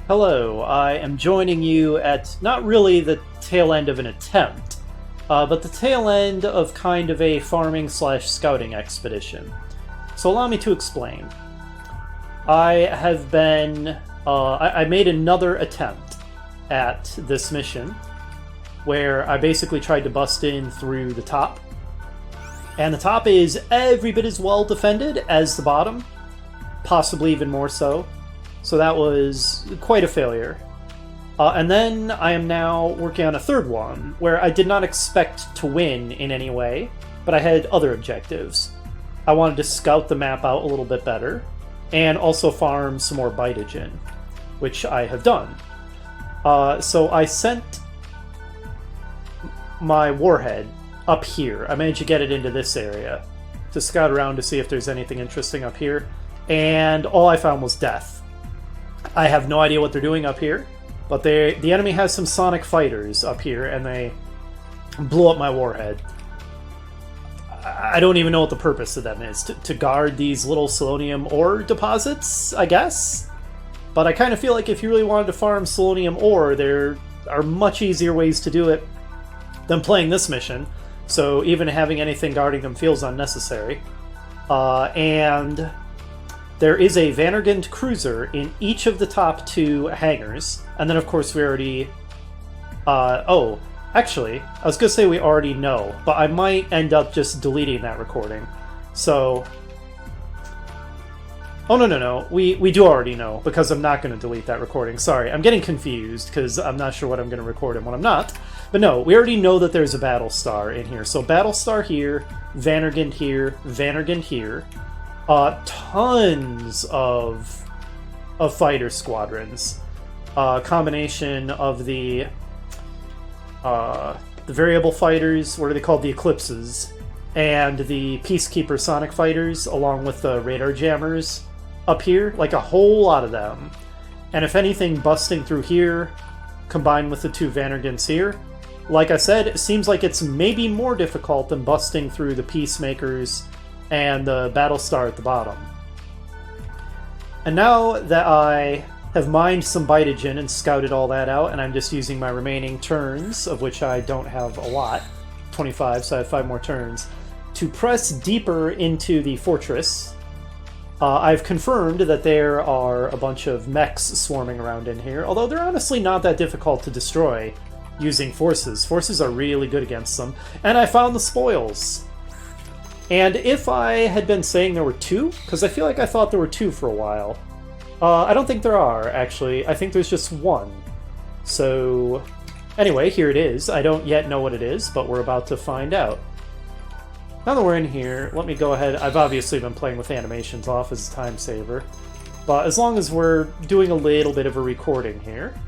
Hello, I am joining you at not really the tail end of an attempt, but the tail end of kind of a farming/scouting expedition. So allow me to explain. I have been... I made another attempt at this mission, where I basically tried to bust in through the top. And the top is every bit as well defended as the bottom, possibly even more so. So that was quite a failure. And then I am now working on a third one, where I did not expect to win in any way, but I had other objectives. I wanted to scout the map out a little bit better, and also farm some more bitogen, which I have done. So I sent my warhead up here. I managed to get it into this area to scout around to see if there's anything interesting up here, and all I found was death. I have no idea what they're doing up here, but the enemy has some sonic fighters up here, and they blew up my warhead. I don't even know what the purpose of them is. To guard these little selenium ore deposits, I guess? But I kind of feel like if you really wanted to farm selenium ore, there are much easier ways to do it than playing this mission, so even having anything guarding them feels unnecessary. And there is a Vandergant cruiser in each of the top two hangars, and then of course we already... oh, actually, I was going to say we already know, but I might end up just deleting that recording. So... Oh, no. We do already know, because I'm not going to delete that recording. Sorry, I'm getting confused, because I'm not sure what I'm going to record and what I'm not. But no, we already know that there's a Battlestar in here. So Battlestar here, Vandergant here, Vandergant here. Tons of fighter squadrons. Combination of the variable fighters, what are they called? The Eclipses. And the Peacekeeper Sonic fighters, along with the radar jammers up here. Like a whole lot of them. And if anything, busting through here, combined with the two Vandergants here, like I said, it seems like it's maybe more difficult than busting through the Peacemakers and the Battlestar at the bottom. And now that I have mined some bitogen and scouted all that out, and I'm just using my remaining turns, of which I don't have a lot, 25, so I have 5 more turns, to press deeper into the fortress. I've confirmed that there are a bunch of mechs swarming around in here, although they're honestly not that difficult to destroy using forces. Forces are really good against them. And I found the spoils. And if I had been saying there were 2, because I feel like I thought there were 2 for a while, I don't think there are, actually. I think there's just 1. So, anyway, here it is. I don't yet know what it is, but we're about to find out. Now that we're in here, let me go ahead. I've obviously been playing with animations off as a time saver, but as long as we're doing a little bit of a recording here,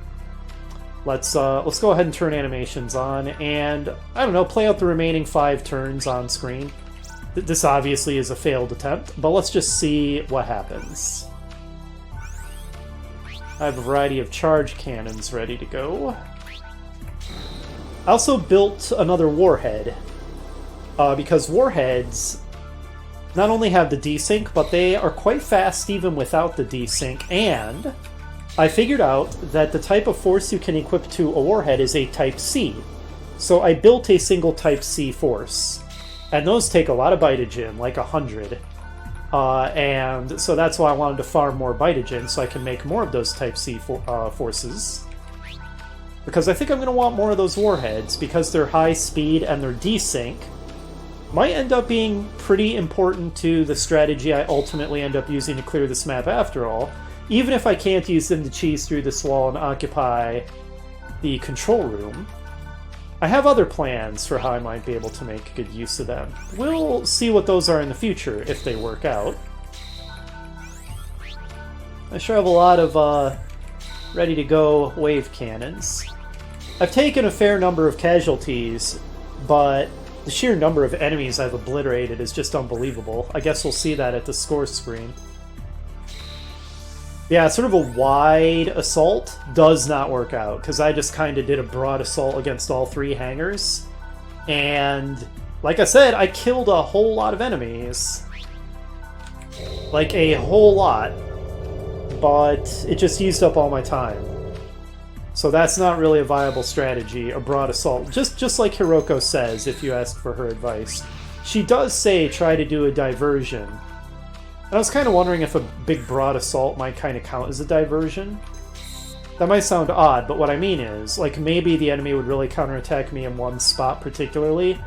let's go ahead and turn animations on, and, I don't know, play out the remaining 5 turns on screen. This obviously is a failed attempt, but let's just see what happens. I have a variety of charge cannons ready to go. I also built another warhead, because warheads not only have the desync, but they are quite fast even without the desync, and I figured out that the type of force you can equip to a warhead is a Type C. So I built a single Type C force. And those take a lot of bitogen, like 100. And so that's why I wanted to farm more bitogen, so I can make more of those Type C forces. Because I think I'm going to want more of those warheads, because they're high speed and their desync might end up being pretty important to the strategy I ultimately end up using to clear this map after all, even if I can't use them to cheese through this wall and occupy the control room. I have other plans for how I might be able to make good use of them. We'll see what those are in the future, if they work out. I sure have a lot of ready-to-go wave cannons. I've taken a fair number of casualties, but the sheer number of enemies I've obliterated is just unbelievable. I guess we'll see that at the score screen. Yeah, sort of a wide assault does not work out, because I just kind of did a broad assault against all 3 hangars. And, like I said, I killed a whole lot of enemies. Like, a whole lot. But it just used up all my time. So that's not really a viable strategy, a broad assault. Just like Hiroko says, if you ask for her advice. She does say try to do a diversion. And I was kind of wondering if a big broad assault might kind of count as a diversion. That might sound odd, but what I mean is, like, maybe the enemy would really counterattack me in one spot particularly,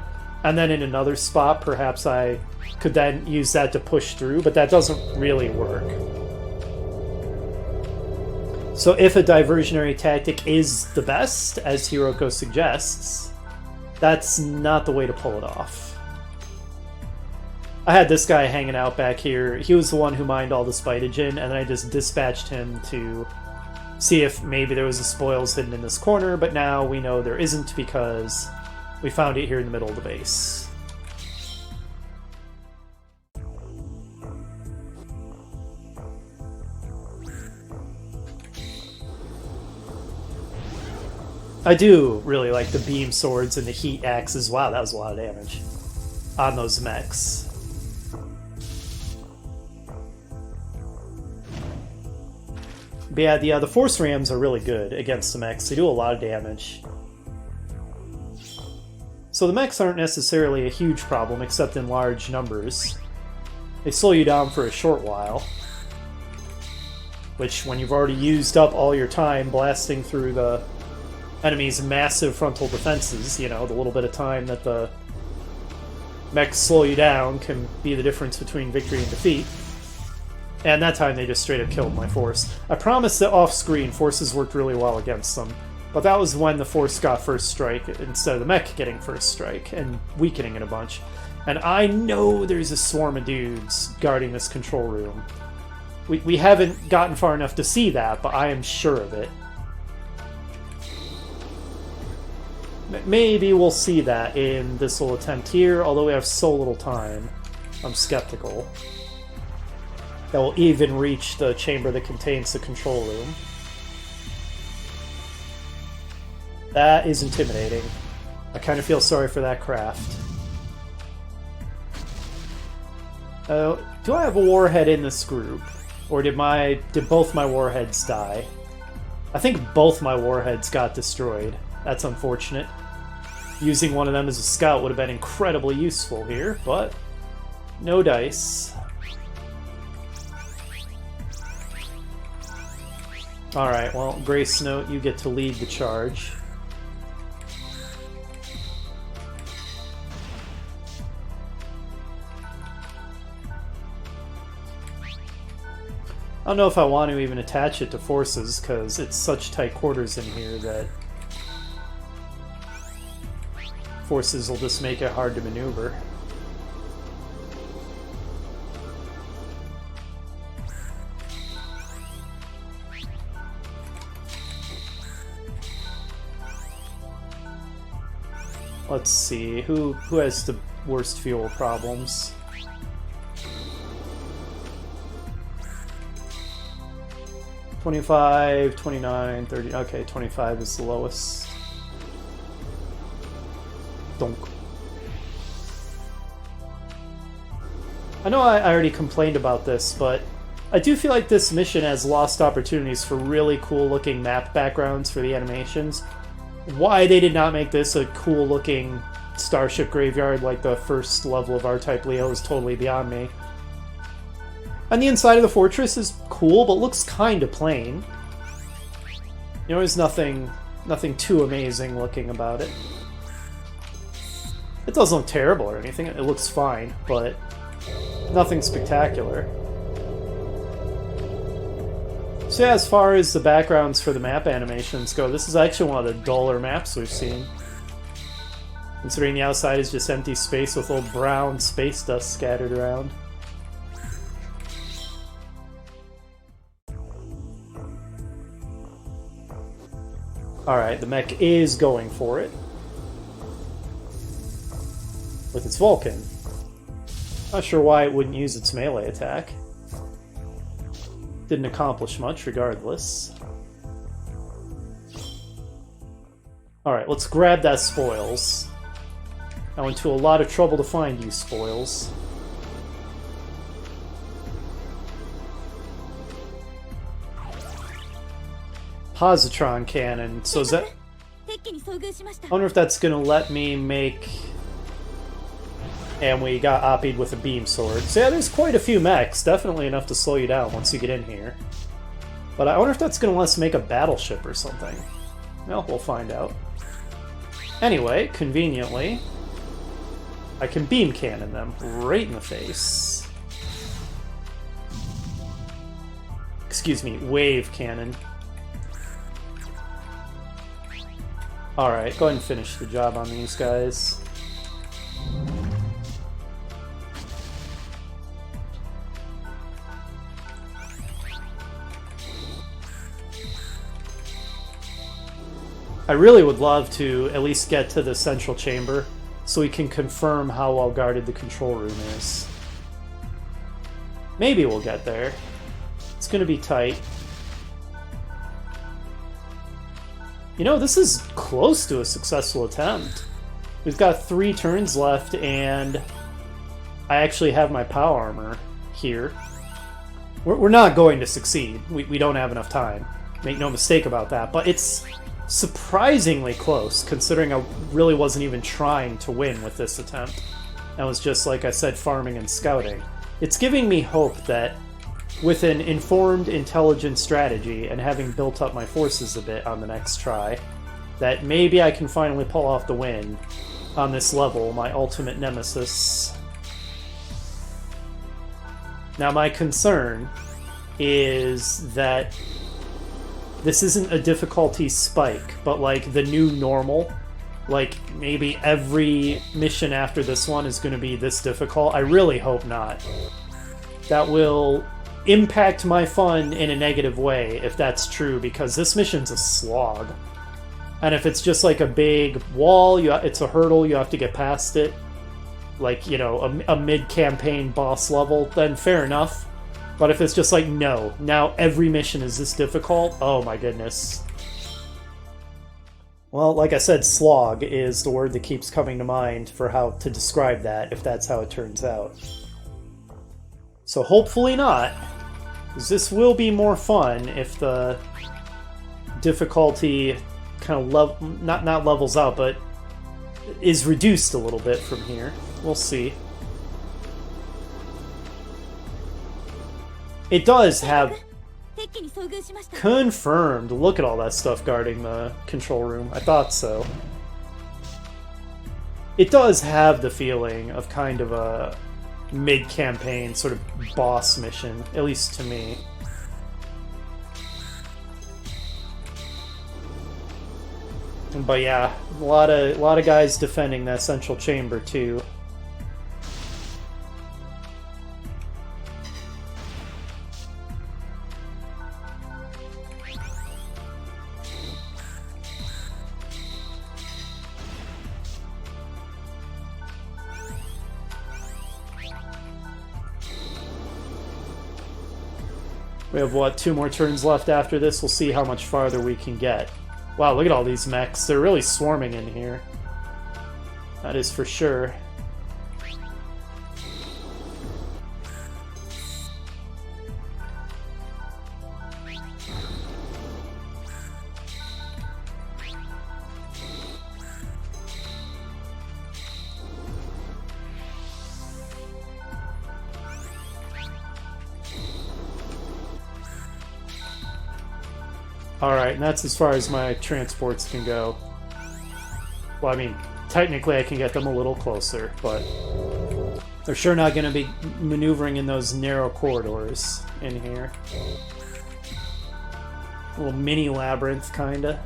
and then in another spot, perhaps I could then use that to push through, but that doesn't really work. So if a diversionary tactic is the best, as Hiroko suggests, that's not the way to pull it off. I had this guy hanging out back here. He was the one who mined all the Spitogen, and then I just dispatched him to see if maybe there was a spoils hidden in this corner, but now we know there isn't because we found it here in the middle of the base. I do really like the beam swords and the heat axes. Wow, that was a lot of damage on those mechs. But yeah, the force rams are really good against the mechs. They do a lot of damage. So the mechs aren't necessarily a huge problem, except in large numbers. They slow you down for a short while. Which, when you've already used up all your time blasting through the enemy's massive frontal defenses, you know, the little bit of time that the mechs slow you down can be the difference between victory and defeat. And that time they just straight up killed my force. I promised that off-screen forces worked really well against them, but that was when the force got first strike instead of the mech getting first strike and weakening it a bunch. And I know there's a swarm of dudes guarding this control room. We haven't gotten far enough to see that, but I am sure of it. Maybe we'll see that in this little attempt here, although we have so little time. I'm skeptical that we'll even reach the chamber that contains the control room. That is intimidating. I kind of feel sorry for that craft. Do I have a warhead in this group? Or did both my warheads die? I think both my warheads got destroyed. That's unfortunate. Using one of them as a scout would have been incredibly useful here, but no dice. Alright, well, Grace Note, you get to lead the charge. I don't know if I want to even attach it to forces, because it's such tight quarters in here that forces will just make it hard to maneuver. Let's see, who has the worst fuel problems? $25, $29, $30. Okay, $25 is the lowest. Donk. I know I already complained about this, but I do feel like this mission has lost opportunities for really cool looking map backgrounds for the animations. Why they did not make this a cool looking starship graveyard like the first level of R-Type Leo is totally beyond me. And the inside of the fortress is cool, but looks kinda plain. You know, there's nothing too amazing looking about it. It doesn't look terrible or anything, it looks fine, but nothing spectacular. So yeah, as far as the backgrounds for the map animations go, this is actually one of the duller maps we've seen. Considering the outside is just empty space with little brown space dust scattered around. Alright, the mech is going for it. With its Vulcan. Not sure why it wouldn't use its melee attack. Didn't accomplish much, regardless. Alright, let's grab that spoils. I went to a lot of trouble to find you, spoils. positron cannon. So is that... I wonder if that's gonna let me make... And we got oppied with a beam sword. So yeah, there's quite a few mechs. Definitely enough to slow you down once you get in here. But I wonder if that's gonna let us make a battleship or something. Well, we'll find out. Anyway, conveniently, I can beam cannon them right in the face. Excuse me, wave cannon. Alright, go ahead and finish the job on these guys. I really would love to at least get to the central chamber so we can confirm how well guarded the control room is. Maybe we'll get there. It's gonna be tight. You know, this is close to a successful attempt. We've got 3 turns left, and I actually have my POW armor here. We're not going to succeed. We don't have enough time. Make no mistake about that. But it's surprisingly close, considering I really wasn't even trying to win with this attempt. I was just, like I said, farming and scouting. It's giving me hope that with an informed, intelligent strategy and having built up my forces a bit on the next try, that maybe I can finally pull off the win on this level, my ultimate nemesis. Now, my concern is that this isn't a difficulty spike, but like the new normal. Like, maybe every mission after this one is going to be this difficult. I really hope not. That will impact my fun in a negative way if that's true, because this mission's a slog. And if it's just like a big wall, it's a hurdle, you have to get past it, like, you know, a mid-campaign boss level, then fair enough. But if it's just like, no, now every mission is this difficult, oh my goodness. Well, like I said, slog is the word that keeps coming to mind for how to describe that, if that's how it turns out. So hopefully not, because this will be more fun if the difficulty kind of not levels out, but is reduced a little bit from here. We'll see. It does have... Confirmed! Look at all that stuff guarding the control room. I thought so. It does have the feeling of kind of a mid-campaign sort of boss mission, at least to me. But yeah, a lot of guys defending that central chamber too. We have, what, 2 more turns left after this? We'll see how much farther we can get. Wow, look at all these mechs. They're really swarming in here. That is for sure. Alright, and that's as far as my transports can go. Well, I mean, technically I can get them a little closer, but they're sure not going to be maneuvering in those narrow corridors in here. A little mini labyrinth, kinda.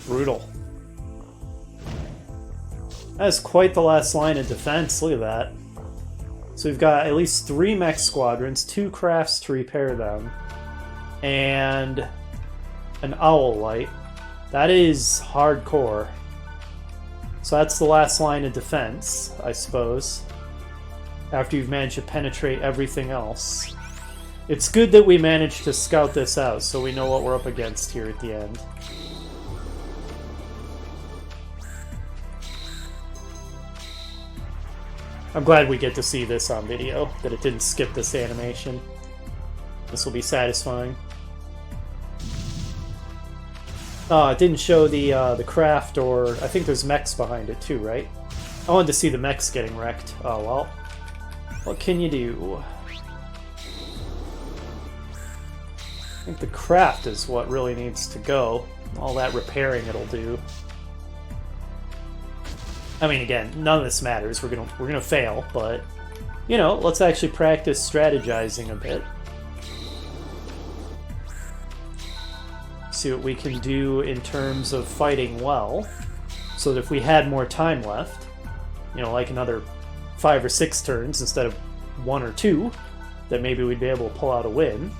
Brutal. That is quite the last line of defense. Look at that. So we've got at least 3 mech squadrons, 2 crafts to repair them, and an owl light. That is hardcore. So that's the last line of defense, I suppose, after you've managed to penetrate everything else. It's good that we managed to scout this out so we know what we're up against here at the end. I'm glad we get to see this on video, that it didn't skip this animation. This will be satisfying. It didn't show the craft, or I think there's mechs behind it too, right? I wanted to see the mechs getting wrecked. Oh well. What can you do? I think the craft is what really needs to go. All that repairing it'll do. I mean, again, none of this matters. We're gonna fail, but you know, let's actually practice strategizing a bit. See what we can do in terms of fighting well, so that if we had more time left, you know, like another 5 or 6 turns instead of 1 or 2, that maybe we'd be able to pull out a win.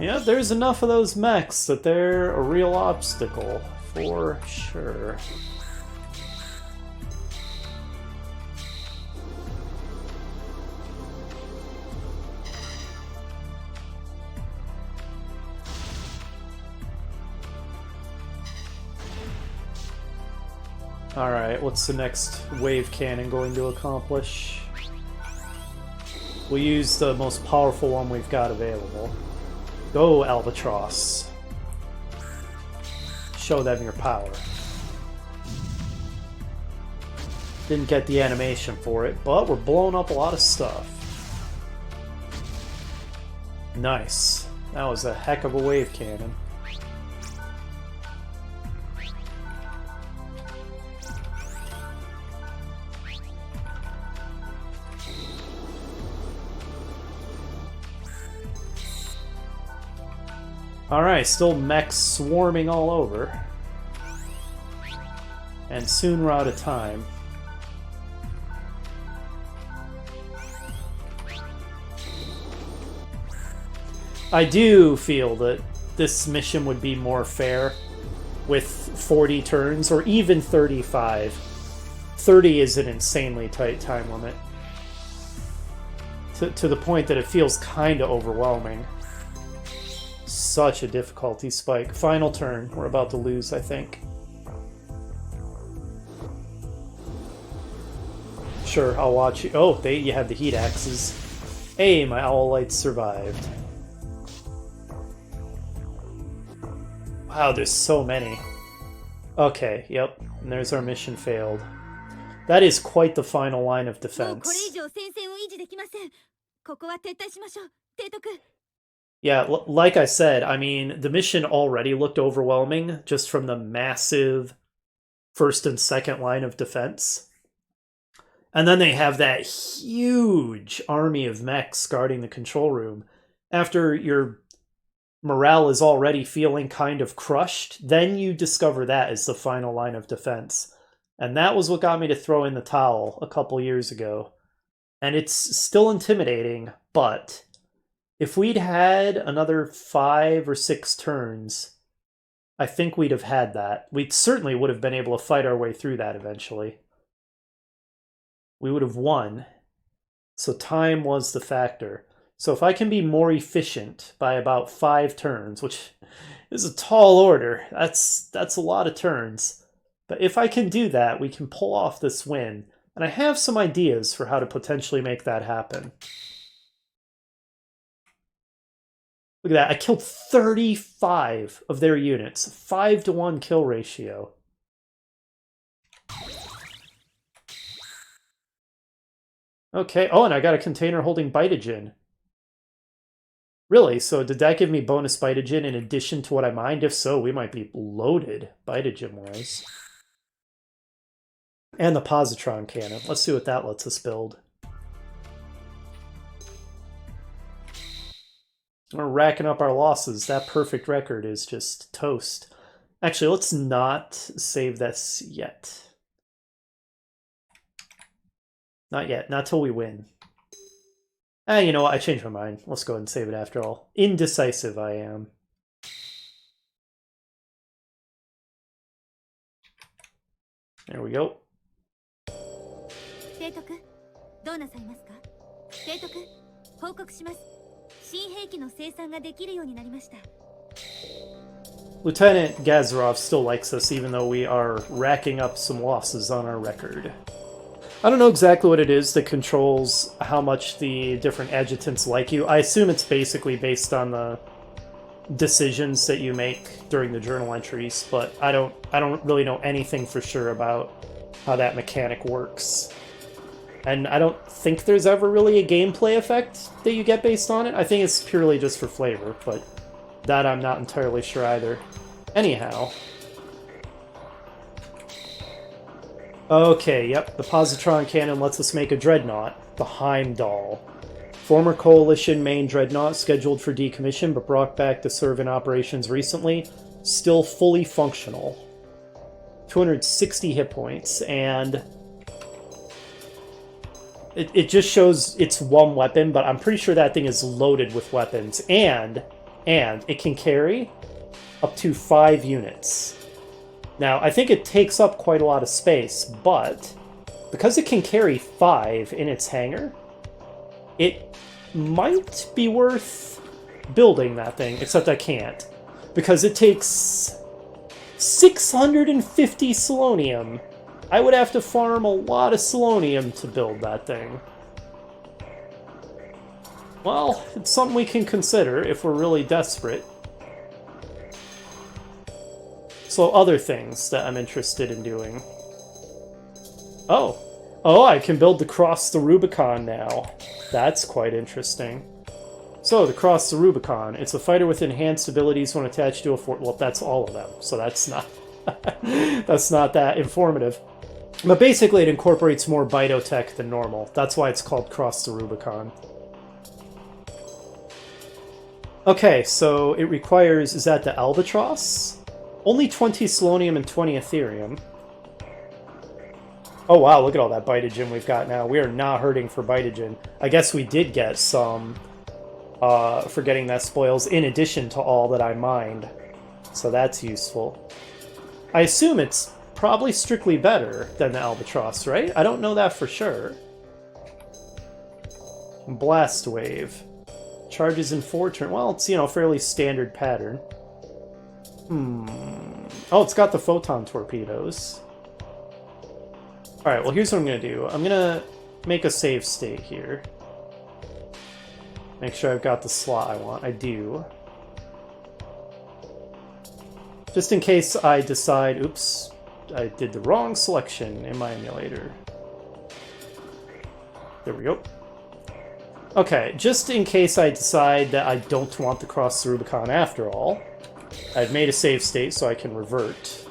Yeah, there's enough of those mechs that they're a real obstacle, for sure. Alright, what's the next wave cannon going to accomplish? We'll use the most powerful one we've got available. Go, Albatross. Show them your power. Didn't get the animation for it, but we're blowing up a lot of stuff. Nice. That was a heck of a wave cannon. Alright, still mechs swarming all over. And soon we're out of time. I do feel that this mission would be more fair with 40 turns, or even 35. 30 is an insanely tight time limit. To the point that it feels kinda overwhelming. Such a difficulty spike. Final turn. We're about to lose, I think. Sure, I'll watch you. Oh, you have the heat axes. Hey, my owl lights survived. Wow, there's so many. Okay, yep. And there's our mission failed. That is quite the final line of defense. Yeah, like I said, I mean, the mission already looked overwhelming just from the massive first and second line of defense. And then they have that huge army of mechs guarding the control room. After your morale is already feeling kind of crushed, then you discover that as the final line of defense. And that was what got me to throw in the towel a couple years ago. And it's still intimidating, but if we'd had another 5 or 6 turns, I think we'd have had that. We certainly would have been able to fight our way through that eventually. We would have won. So time was the factor. So if I can be more efficient by about 5 turns, which is a tall order, that's a lot of turns. But if I can do that, we can pull off this win. And I have some ideas for how to potentially make that happen. Look at that, I killed 35 of their units. 5-to-1 kill ratio. Okay, oh, and I got a container holding Bitogen. Really? So did that give me bonus Bitogen in addition to what I mined? If so, we might be loaded Bitogen-wise. And the positron cannon. Let's see what that lets us build. We're racking up our losses. That perfect record is just toast. Actually, let's not save this yet. Not yet. Not till we win. You know what? I changed my mind. Let's go ahead and save it after all. Indecisive I am. There we go. 提督、どうなさいますか？提督、報告します。新兵器の生産ができるようになりました。 Lieutenant Gazarov still likes us, even though we are racking up some losses on our record. I don't know exactly what it is that controls how much the different adjutants like you. I assume it's basically based on the decisions that you make during the journal entries, but I don't really know anything for sure about how that mechanic works. And I don't think there's ever really a gameplay effect that you get based on it. I think it's purely just for flavor, but that I'm not entirely sure either. Anyhow. Okay, yep, the positron cannon lets us make a dreadnought, the Heimdall. Former Coalition main dreadnought scheduled for decommission but brought back to serve in operations recently, still fully functional. 260 hit points, and it just shows it's one weapon, but I'm pretty sure that thing is loaded with weapons, and it can carry up to 5 units. Now, I think it takes up quite a lot of space, but because it can carry 5 in its hangar, it might be worth building that thing, except I can't. Because it takes 650 selenium. I would have to farm a lot of selenium to build that thing. Well, it's something we can consider if we're really desperate. So other things that I'm interested in doing. Oh, I can build the Cross the Rubicon now. That's quite interesting. So, the Cross the Rubicon. It's a fighter with enhanced abilities when attached to a fort. Well, that's all of them, so that's not that's not that informative. But basically, it incorporates more Bitotech than normal. That's why it's called Cross the Rubicon. Okay, so it requires, is that the Albatross? Only 20 Selenium and 20 Ethereum. Oh wow, look at all that Bitogen we've got now. We are not hurting for Bitogen. I guess we did get some for getting that spoils in addition to all that I mined. So that's useful. I assume it's probably strictly better than the Albatross, right? I don't know that for sure. Blast Wave. Charges in 4 turns. Well, it's, you know, fairly standard pattern. Oh, it's got the photon torpedoes. Alright, well here's what I'm going to do. I'm going to make a save state here. Make sure I've got the slot I want. I do. Just in case I decide, oops, I did the wrong selection in my emulator. There we go. Okay, just in case I decide that I don't want to cross the Rubicon after all, I've made a save state so I can revert.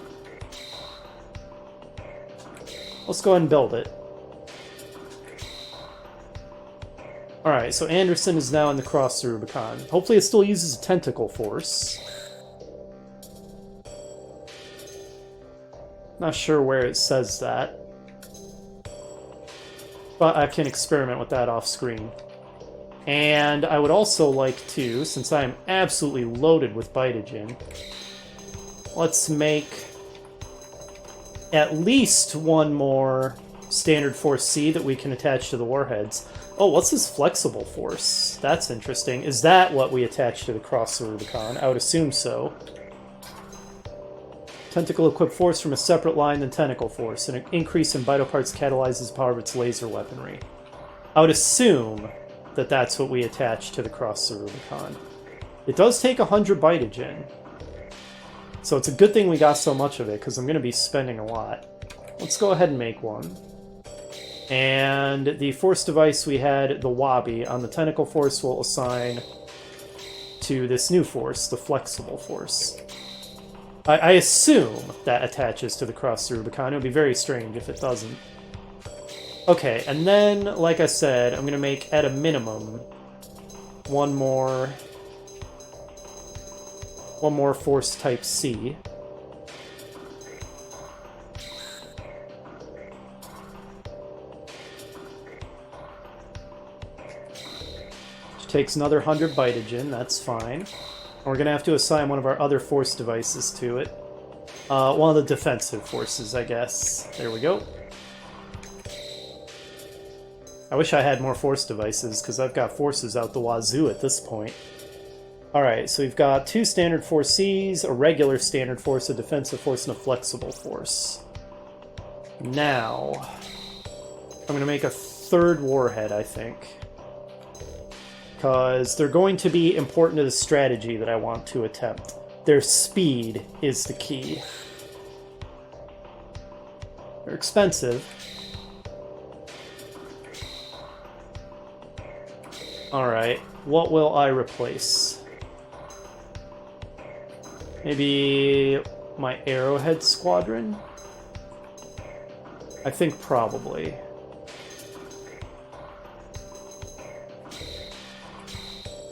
Let's go ahead and build it. Alright, so Anderson is now in the Cross the Rubicon. Hopefully it still uses a tentacle force. Not sure where it says that. But I can experiment with that off screen. And I would also like to, since I am absolutely loaded with Bitogen, let's make at least one more Standard Force C that we can attach to the warheads. Oh, what's this Flexible Force? That's interesting. Is that what we attach to the Cross the Rubicon? I would assume so. Tentacle-equipped force from a separate line than Tentacle Force. An increase in vital parts catalyzes the power of its laser weaponry. I would assume that that's what we attach to the Cross the Rubicon. It does take 100 Bitogen. So it's a good thing we got so much of it, because I'm going to be spending a lot. Let's go ahead and make one. And the force device we had, the Wabi, on the Tentacle Force will assign to this new force, the Flexible Force. I assume that attaches to the Cross the Rubicon. It would be very strange if it doesn't. Okay, and then, like I said, I'm going to make, at a minimum, one more Force Type C. takes another 100 Vitagen, that's fine. And we're going to have to assign one of our other force devices to it. One of the defensive forces, I guess. There we go. I wish I had more force devices, because I've got forces out the wazoo at this point. Alright, so we've got 2 standard force Cs, a regular standard force, a defensive force, and a flexible force. Now, I'm going to make a 3rd warhead, I think. Because they're going to be important to the strategy that I want to attempt. Their speed is the key. They're expensive. Alright, what will I replace? Maybe my Arrowhead Squadron? I think probably.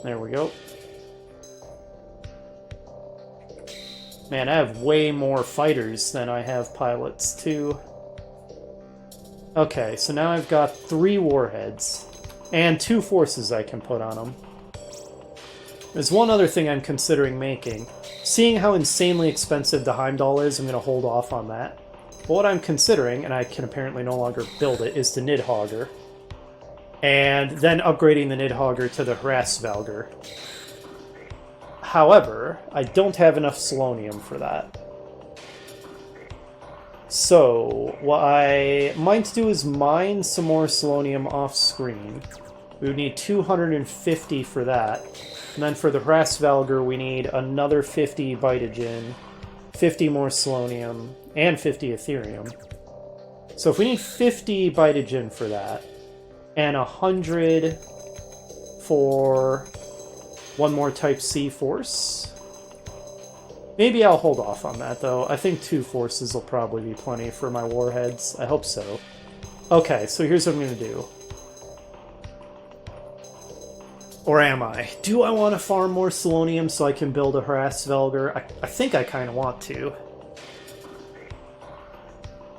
There we go. Man, I have way more fighters than I have pilots, too. Okay, so now I've got 3 warheads. And 2 forces I can put on them. There's one other thing I'm considering making. Seeing how insanely expensive the Heimdall is, I'm going to hold off on that. But what I'm considering, and I can apparently no longer build it, is the Nidhogger. And then upgrading the Nidhogger to the Hrassvalgur. However, I don't have enough Selenium for that. So, what I might do is mine some more Selenium off-screen. We would need 250 for that. And then for the Hrassvalgur, we need another 50 Vitagen, 50 more Selenium, and 50 Ethereum. So if we need 50 Vitagen for that, and 100 for one more Type C force... Maybe I'll hold off on that, though. I think 2 forces will probably be plenty for my warheads. I hope so. Okay, so here's what I'm going to do. Or am I? Do I want to farm more Selenium so I can build a Hrassvalgur? I think I kind of want to.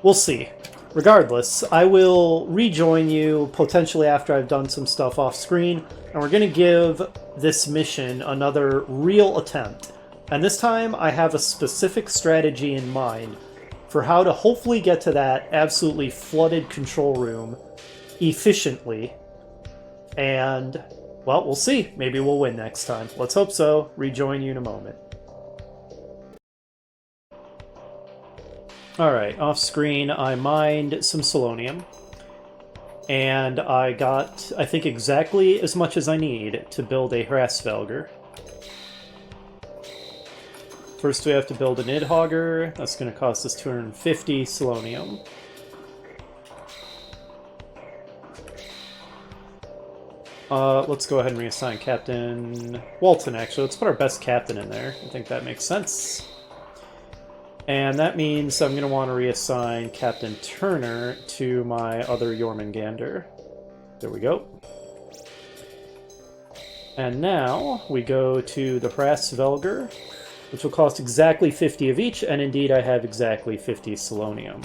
We'll see. Regardless, I will rejoin you potentially after I've done some stuff off screen, and we're going to give this mission another real attempt. And this time, I have a specific strategy in mind for how to hopefully get to that absolutely flooded control room efficiently. And, well, we'll see. Maybe we'll win next time. Let's hope so. Rejoin you in a moment. Alright, off screen, I mined some Selenium. And I got, I think, exactly as much as I need to build a Hrassvalgur. First we have to build a Nidhogger. That's going to cost us 250 Selenium. Let's go ahead and reassign Captain Walton, actually. Let's put our best captain in there. I think that makes sense. And that means I'm going to want to reassign Captain Turner to my other Jormungandr. There we go. And now we go to the Hrassvalgur, which will cost exactly 50 of each, and indeed I have exactly 50 Selenium.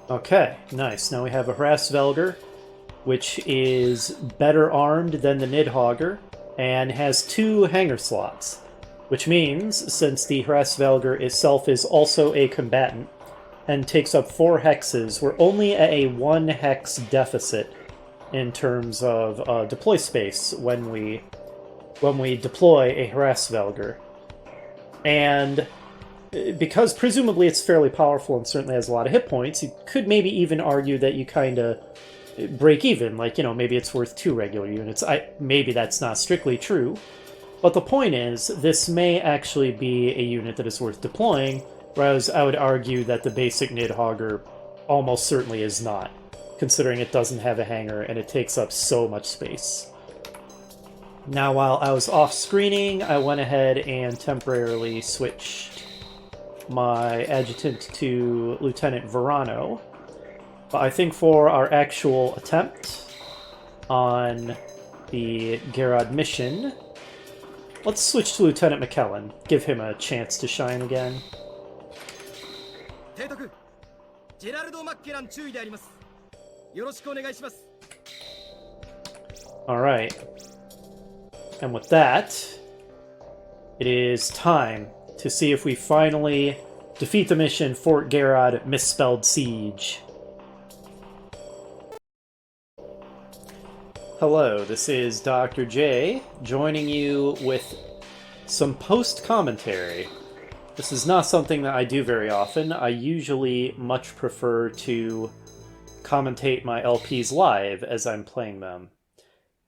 Okay, nice. Now we have a Hrassvalgur, which is better armed than the Nidhogger, and has 2 hangar slots, which means, since the Hrassvalgur itself is also a combatant, and takes up 4 hexes, we're only at a 1 hex deficit in terms of deploy space when we deploy a Hrassvalgur. And because presumably it's fairly powerful and certainly has a lot of hit points, you could maybe even argue that you kind of break even, like, you know, maybe it's worth 2 regular units. Maybe that's not strictly true, but the point is, this may actually be a unit that is worth deploying, whereas I would argue that the basic Nidhogger almost certainly is not, considering it doesn't have a hangar and it takes up so much space. Now, while I was off screening, I went ahead and temporarily switched my adjutant to Lieutenant Verano. But I think for our actual attempt on the Gerard mission, let's switch to Lieutenant McKellen. Give him a chance to shine again. 提督、ジェラルド・マッケラン注意であります。よろしくお願いします。 Alright. And with that, it is time to see if we finally defeat the mission Fort Garrod Misspelled Siege. Hello, this is Dr. J, joining you with some post-commentary. This is not something that I do very often. I usually much prefer to commentate my LPs live as I'm playing them.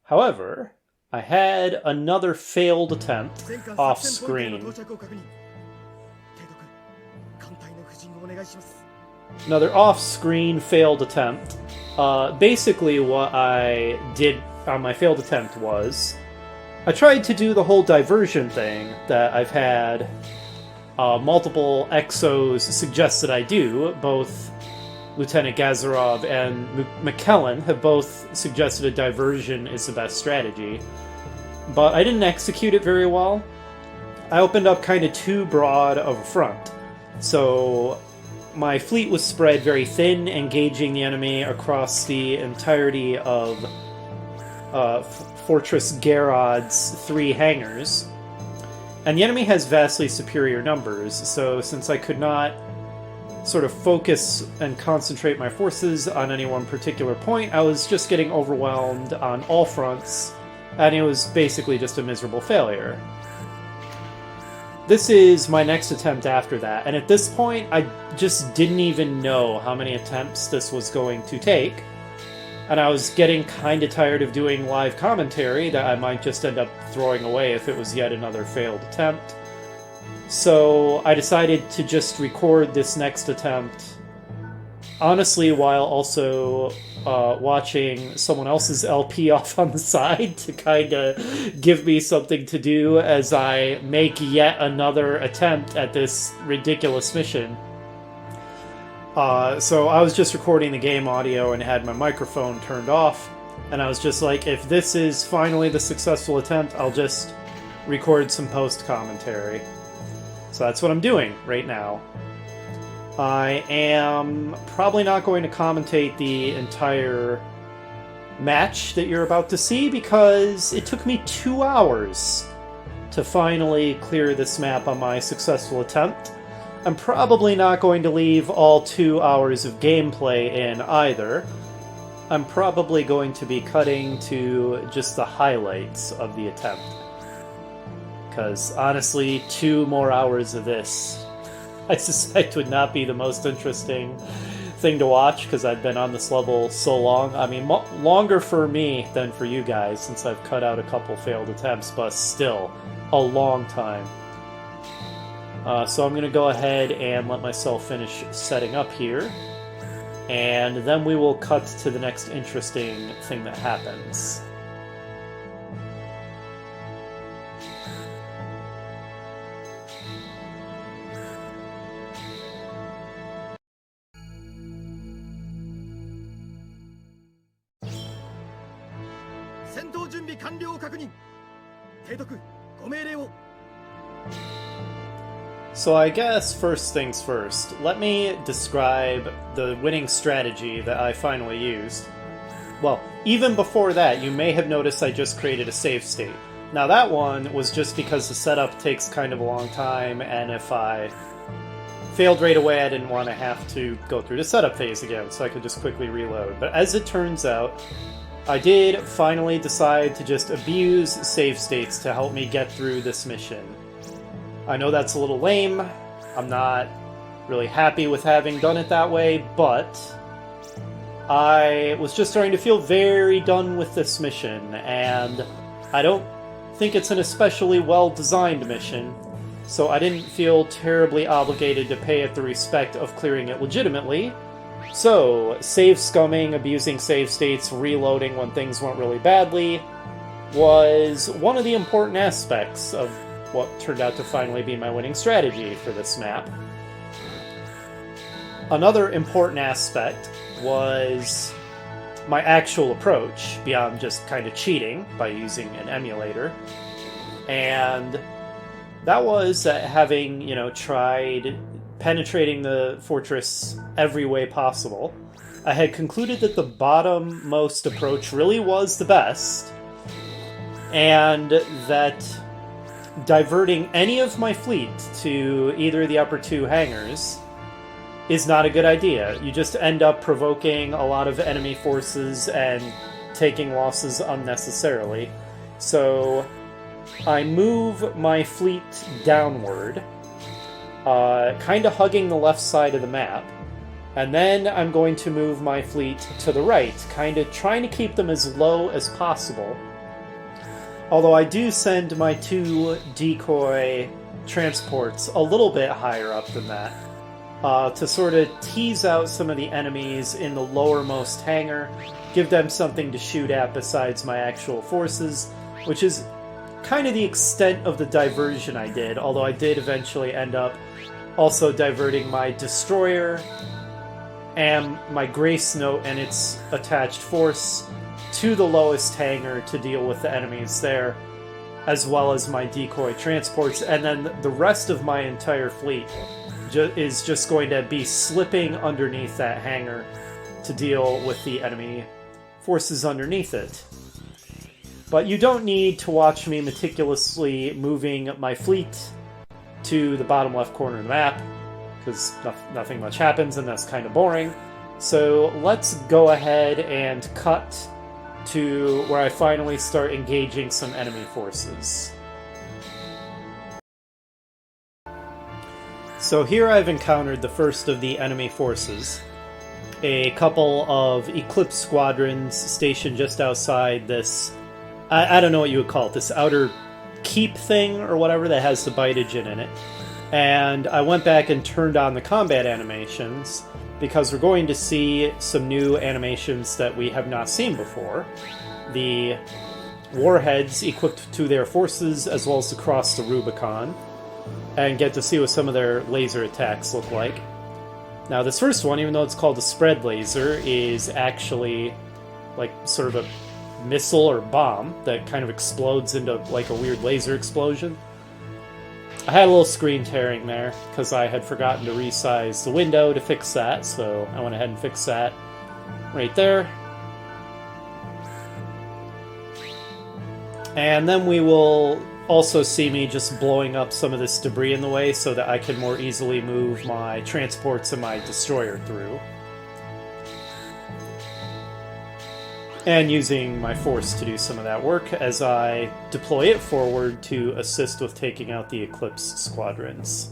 However, I had another failed attempt off-screen. Another off-screen failed attempt. Basically what I did on my failed attempt was I tried to do the whole diversion thing that I've had multiple exos suggest that I do. Both Lieutenant Gazarov and McKellen have both suggested a diversion is the best strategy. But I didn't execute it very well. I opened up kind of too broad of a front. So my fleet was spread very thin, engaging the enemy across the entirety of Fortress Garrod's 3 hangars. And the enemy has vastly superior numbers, so since I could not sort of focus and concentrate my forces on any one particular point, I was just getting overwhelmed on all fronts, and it was basically just a miserable failure. This is my next attempt after that, and at this point, I just didn't even know how many attempts this was going to take, and I was getting kind of tired of doing live commentary that I might just end up throwing away if it was yet another failed attempt. So I decided to just record this next attempt, honestly, while also watching someone else's LP off on the side to kind of give me something to do as I make yet another attempt at this ridiculous mission. So I was just recording the game audio and had my microphone turned off, and I was just like, if this is finally the successful attempt, I'll just record some post-commentary. So that's what I'm doing right now. I am probably not going to commentate the entire match that you're about to see because it took me 2 hours to finally clear this map on my successful attempt. I'm probably not going to leave all 2 hours of gameplay in either. I'm probably going to be cutting to just the highlights of the attempt. Because honestly, 2 more hours of this, I suspect, would not be the most interesting thing to watch because I've been on this level so long. I mean, longer for me than for you guys since I've cut out a couple failed attempts, but still a long time. So I'm going to go ahead and let myself finish setting up here, and then we will cut to the next interesting thing that happens. So I guess first things first, let me describe the winning strategy that I finally used. Well, even before that, you may have noticed I just created a save state. Now that one was just because the setup takes kind of a long time, and if I failed right away, I didn't want to have to go through the setup phase again, so I could just quickly reload. But as it turns out, I did finally decide to just abuse save states to help me get through this mission. I know that's a little lame, I'm not really happy with having done it that way, but I was just starting to feel very done with this mission, and I don't think it's an especially well-designed mission, so I didn't feel terribly obligated to pay it the respect of clearing it legitimately. So, save scumming, abusing save states, reloading when things went really badly was one of the important aspects of what turned out to finally be my winning strategy for this map. Another important aspect was my actual approach, beyond just kind of cheating by using an emulator. And that was that having, tried penetrating the fortress every way possible. I had concluded that the bottommost approach really was the best, and that diverting any of my fleet to either of the upper two hangars is not a good idea. You just end up provoking a lot of enemy forces and taking losses unnecessarily. So I move my fleet downward, kind of hugging the left side of the map, and then I'm going to move my fleet to the right, kind of trying to keep them as low as possible. Although I do send my 2 decoy transports a little bit higher up than that, to sort of tease out some of the enemies in the lowermost hangar, give them something to shoot at besides my actual forces, which is kind of the extent of the diversion I did, although I did eventually end up also diverting my destroyer and my Grace Note and its attached force to the lowest hangar to deal with the enemies there, as well as my decoy transports, and then the rest of my entire fleet is just going to be slipping underneath that hangar to deal with the enemy forces underneath it. But you don't need to watch me meticulously moving my fleet to the bottom left corner of the map, because nothing much happens and that's kind of boring. So let's go ahead and cut to where I finally start engaging some enemy forces. So here I've encountered the first of the enemy forces. A couple of Eclipse squadrons stationed just outside this, I don't know what you would call it, this outer keep thing or whatever that has the Bitogen in it. And I went back and turned on the combat animations because we're going to see some new animations that we have not seen before. The warheads equipped to their forces, as well as to cross the Rubicon, and get to see what some of their laser attacks look like. Now this first one, even though it's called a spread laser, is actually like sort of a missile or bomb that kind of explodes into like a weird laser explosion. I had a little screen tearing there because I had forgotten to resize the window to fix that, so I went ahead and fixed that right there. And then we will also see me just blowing up some of this debris in the way so that I can more easily move my transports and my destroyer through. And using my force to do some of that work as I deploy it forward to assist with taking out the Eclipse squadrons.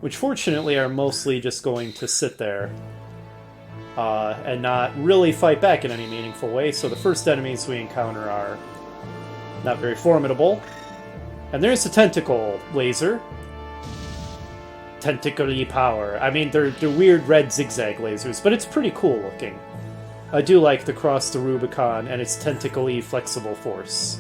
Which fortunately are mostly just going to sit there and not really fight back in any meaningful way, so the first enemies we encounter are not very formidable. And there's the tentacle laser. Tentacly power. I mean, they're weird red zigzag lasers, but it's pretty cool looking. I do like the cross the Rubicon and its tentacly flexible force.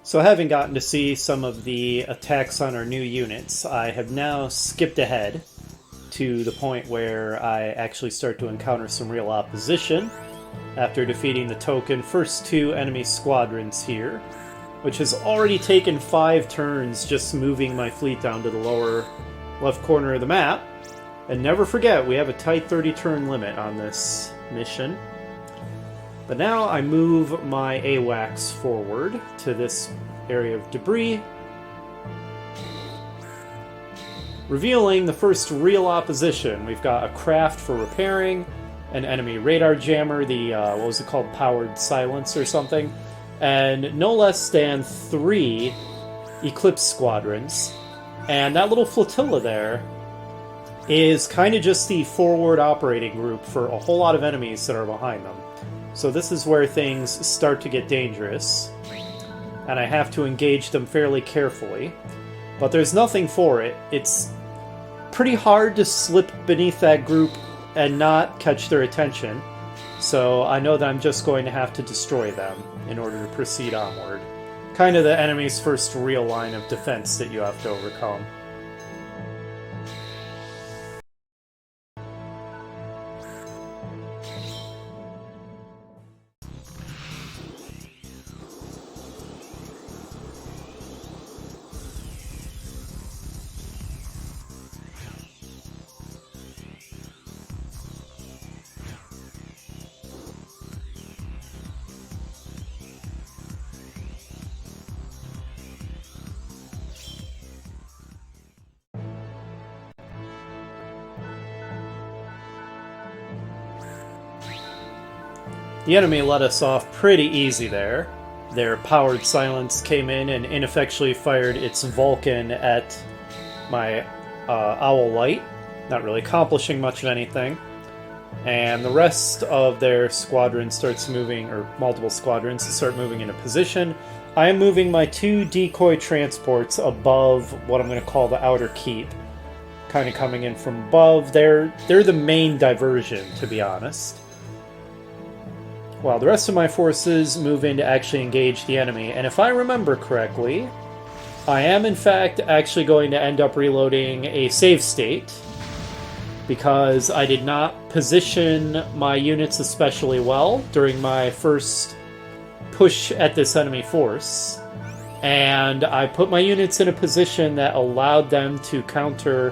So having gotten to see some of the attacks on our new units, I have now skipped ahead to the point where I actually start to encounter some real opposition after defeating the token first 2 enemy squadrons here, which has already taken 5 turns just moving my fleet down to the lower left corner of the map. And never forget, we have a tight 30 turn limit on this mission. But now I move my AWACS forward to this area of debris, revealing the first real opposition. We've got a craft for repairing, an enemy radar jammer, the, what was it called, powered silence or something, and no less than 3 Eclipse squadrons. And that little flotilla there is kind of just the forward operating group for a whole lot of enemies that are behind them. So this is where things start to get dangerous, and I have to engage them fairly carefully. But there's nothing for it. It's pretty hard to slip beneath that group and not catch their attention, so I know that I'm just going to have to destroy them in order to proceed onward. Kind of the enemy's first real line of defense that you have to overcome. The enemy let us off pretty easy there. Their powered silence came in and ineffectually fired its Vulcan at my Owl Light, not really accomplishing much of anything. And the rest of their squadron starts moving, or multiple squadrons start moving into position. I am moving my 2 decoy transports above what I'm going to call the outer keep, kind of coming in from above. They're the main diversion, to be honest, while the rest of my forces move in to actually engage the enemy. And if I remember correctly, I am in fact actually going to end up reloading a save state, because I did not position my units especially well during my first push at this enemy force, and I put my units in a position that allowed them to counter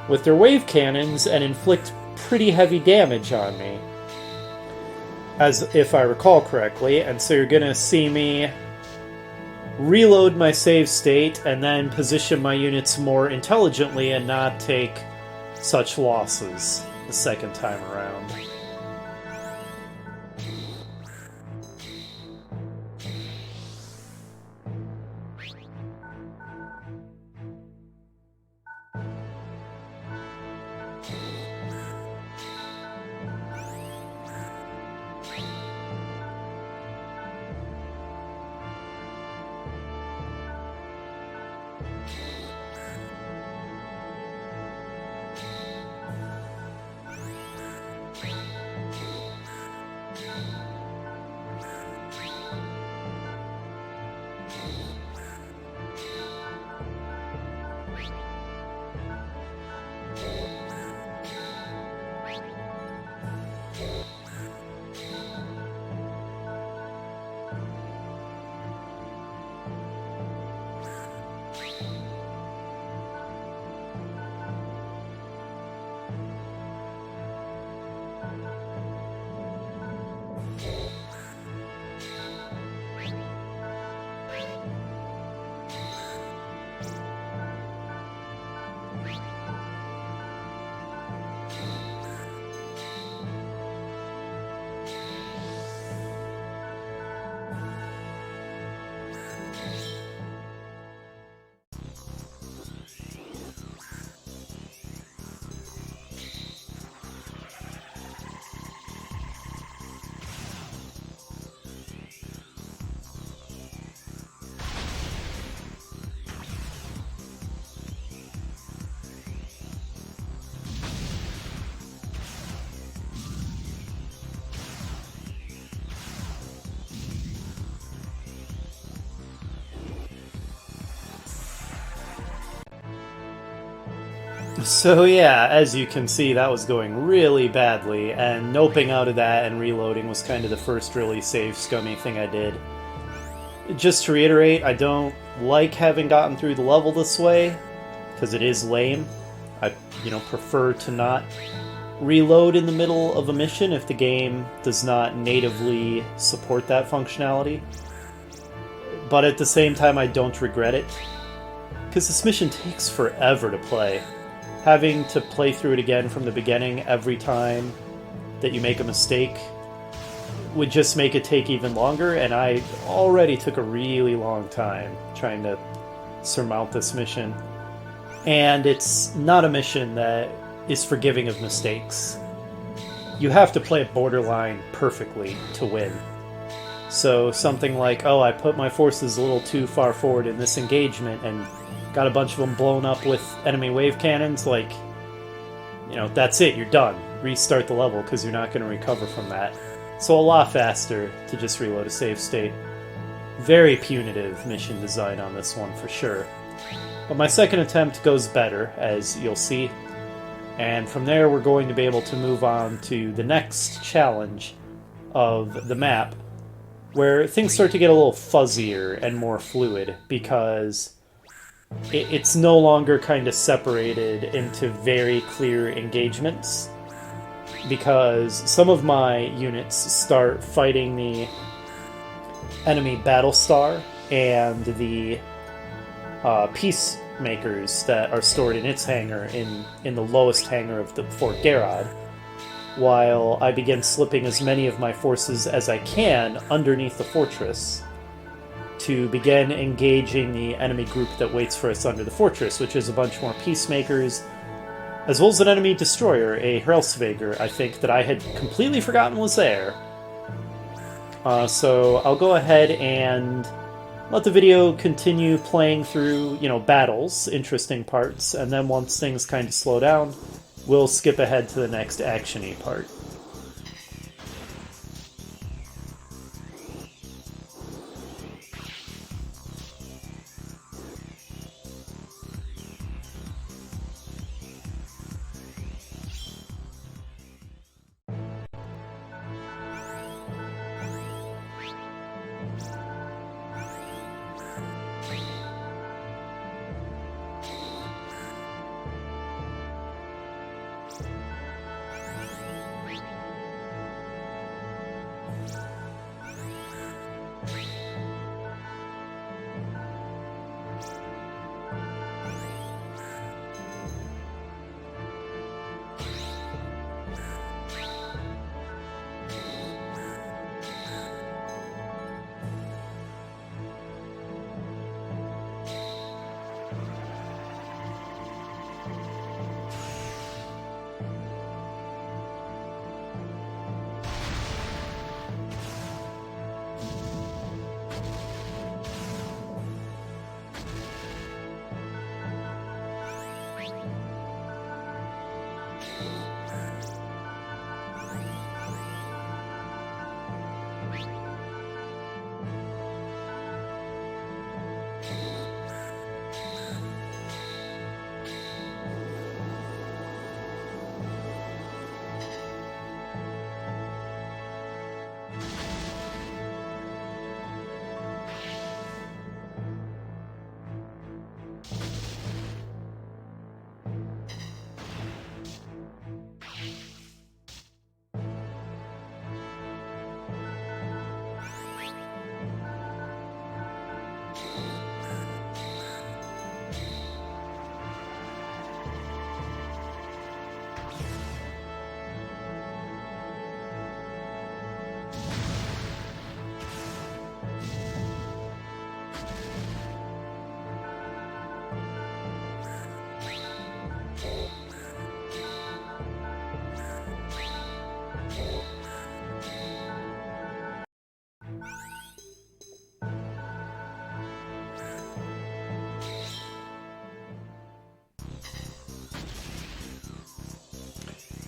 with their wave cannons and inflict pretty heavy damage on me, as if I recall correctly. And so you're gonna see me reload my save state and then position my units more intelligently and not take such losses the second time around. So yeah, as you can see, that was going really badly, and noping out of that and reloading was kind of the first really safe, scummy thing I did. Just to reiterate, I don't like having gotten through the level this way, because it is lame. I, prefer to not reload in the middle of a mission if the game does not natively support that functionality. But at the same time, I don't regret it, because this mission takes forever to play. Having to play through it again from the beginning every time that you make a mistake would just make it take even longer, and I already took a really long time trying to surmount this mission. And it's not a mission that is forgiving of mistakes. You have to play it borderline perfectly to win. So something like, oh, I put my forces a little too far forward in this engagement and got a bunch of them blown up with enemy wave cannons, like, that's it, you're done. Restart the level, because you're not going to recover from that. So a lot faster to just reload a save state. Very punitive mission design on this one, for sure. But my second attempt goes better, as you'll see. And from there, we're going to be able to move on to the next challenge of the map, where things start to get a little fuzzier and more fluid, because it's no longer kind of separated into very clear engagements, because some of my units start fighting the enemy battle star and the peacemakers that are stored in its hangar in the lowest hangar of the Fort Garrod, while I begin slipping as many of my forces as I can underneath the fortress to begin engaging the enemy group that waits for us under the fortress, which is a bunch more peacemakers, as well as an enemy destroyer, a Hraelsvager, I think, that I had completely forgotten was there. So I'll go ahead and let the video continue playing through, battles, interesting parts, and then once things kind of slow down, we'll skip ahead to the next action-y part.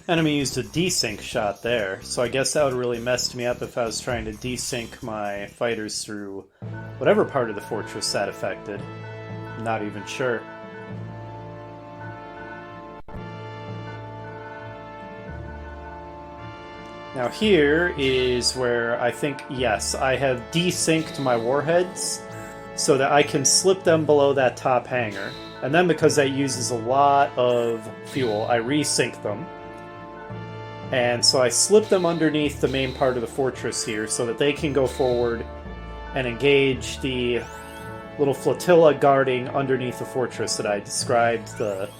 Enemy used a desync shot there, so I guess that would really messed me up if I was trying to desync my fighters through whatever part of the fortress that affected. I'm not even sure. Now here is where I think, yes, I have desynced my warheads so that I can slip them below that top hangar. And then because that uses a lot of fuel, I resync them. And so I slip them underneath the main part of the fortress here so that they can go forward and engage the little flotilla guarding underneath the fortress that I described, the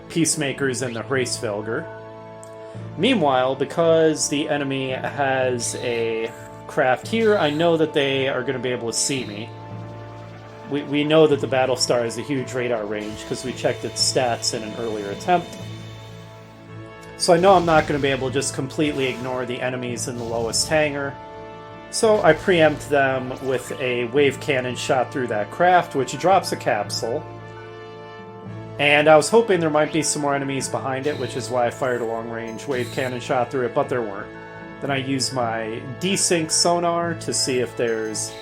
Peacemakers and the Hraesvelgr. Meanwhile, because the enemy has a craft here, I know that they are going to be able to see me. We know that the Battlestar has a huge radar range because we checked its stats in an earlier attempt. So I know I'm not going to be able to just completely ignore the enemies in the lowest hangar. So I preempt them with a wave cannon shot through that craft, which drops a capsule. And I was hoping there might be some more enemies behind it, which is why I fired a long-range wave cannon shot through it, but there weren't. Then I used my desync sonar to see if there's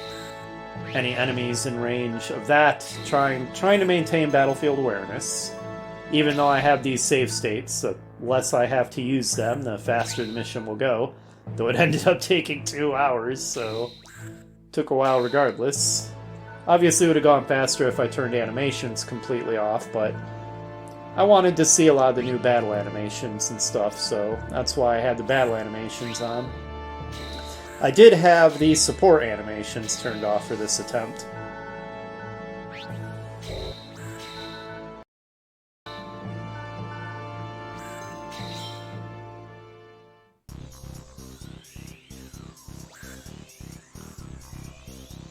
any enemies in range of that, trying to maintain battlefield awareness. Even though I have these save states, the less I have to use them, the faster the mission will go. Though it ended up taking 2 hours, so took a while regardless. Obviously it would have gone faster if I turned animations completely off, but I wanted to see a lot of the new battle animations and stuff, so that's why I had the battle animations on. I did have the support animations turned off for this attempt.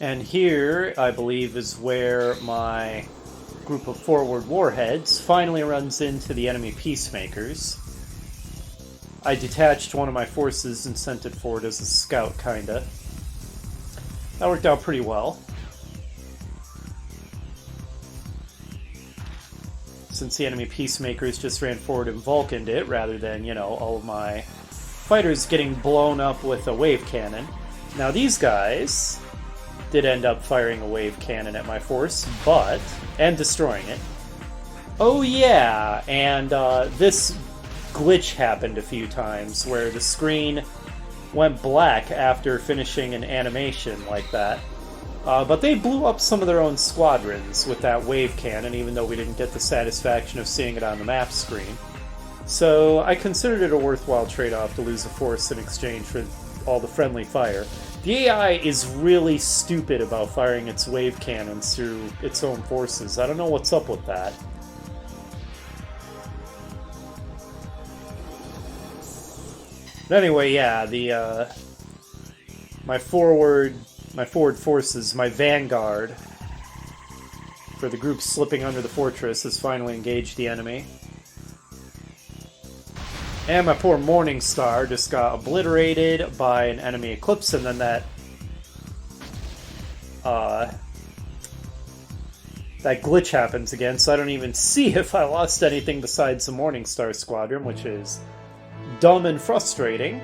And here, I believe, is where my group of forward warheads finally runs into the enemy Peacemakers. I detached one of my forces and sent it forward as a scout, kinda. That worked out pretty well. Since the enemy Peacemakers just ran forward and Vulcaned it, rather than, you know, all of my fighters getting blown up with a wave cannon. Now these guys did end up firing a wave cannon at my force, and destroying it. Oh yeah, and this glitch happened a few times where the screen went black after finishing an animation like that. But they blew up some of their own squadrons with that wave cannon, even though we didn't get the satisfaction of seeing it on the map screen. So I considered it a worthwhile trade-off to lose a force in exchange for all the friendly fire. The AI is really stupid about firing its wave cannons through its own forces. I don't know what's up with that. But anyway, yeah, my forward forces, my vanguard for the group slipping under the fortress has finally engaged the enemy. And my poor Morning Star just got obliterated by an enemy Eclipse, and then that glitch happens again, so I don't even see if I lost anything besides the Morning Star squadron, which is dumb and frustrating.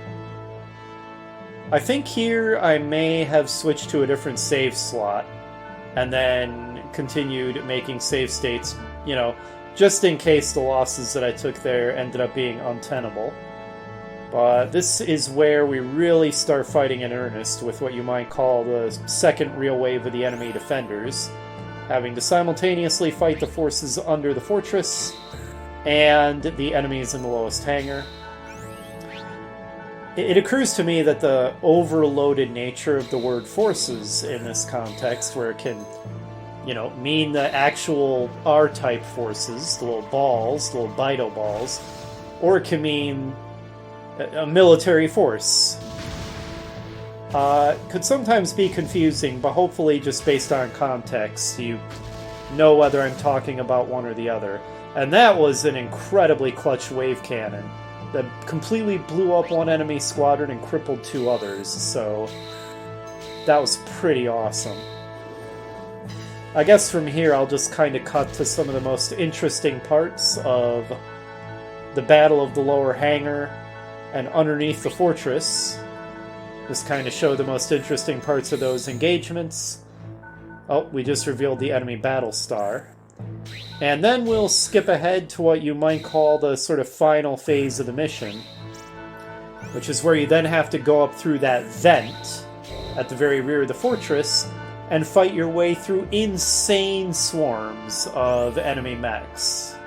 I think here I may have switched to a different save slot, and then continued making save states, you know, just in case the losses that I took there ended up being untenable. But this is where we really start fighting in earnest with what you might call the second real wave of the enemy defenders, having to simultaneously fight the forces under the fortress and the enemies in the lowest hangar. It occurs to me that the overloaded nature of the word forces in this context, where it can, you know, mean the actual R-type forces, the little balls, the little Bido balls, or it can mean a military force. Could sometimes be confusing, but hopefully just based on context, you know whether I'm talking about one or the other. And that was an incredibly clutch wave cannon that completely blew up one enemy squadron and crippled 2 others, so that was pretty awesome. I guess from here I'll just kind of cut to some of the most interesting parts of the Battle of the Lower Hangar and underneath the fortress. Just kind of show the most interesting parts of those engagements. Oh, we just revealed the enemy Battlestar. And then we'll skip ahead to what you might call the sort of final phase of the mission, which is where you then have to go up through that vent at the very rear of the fortress and fight your way through insane swarms of enemy mechs.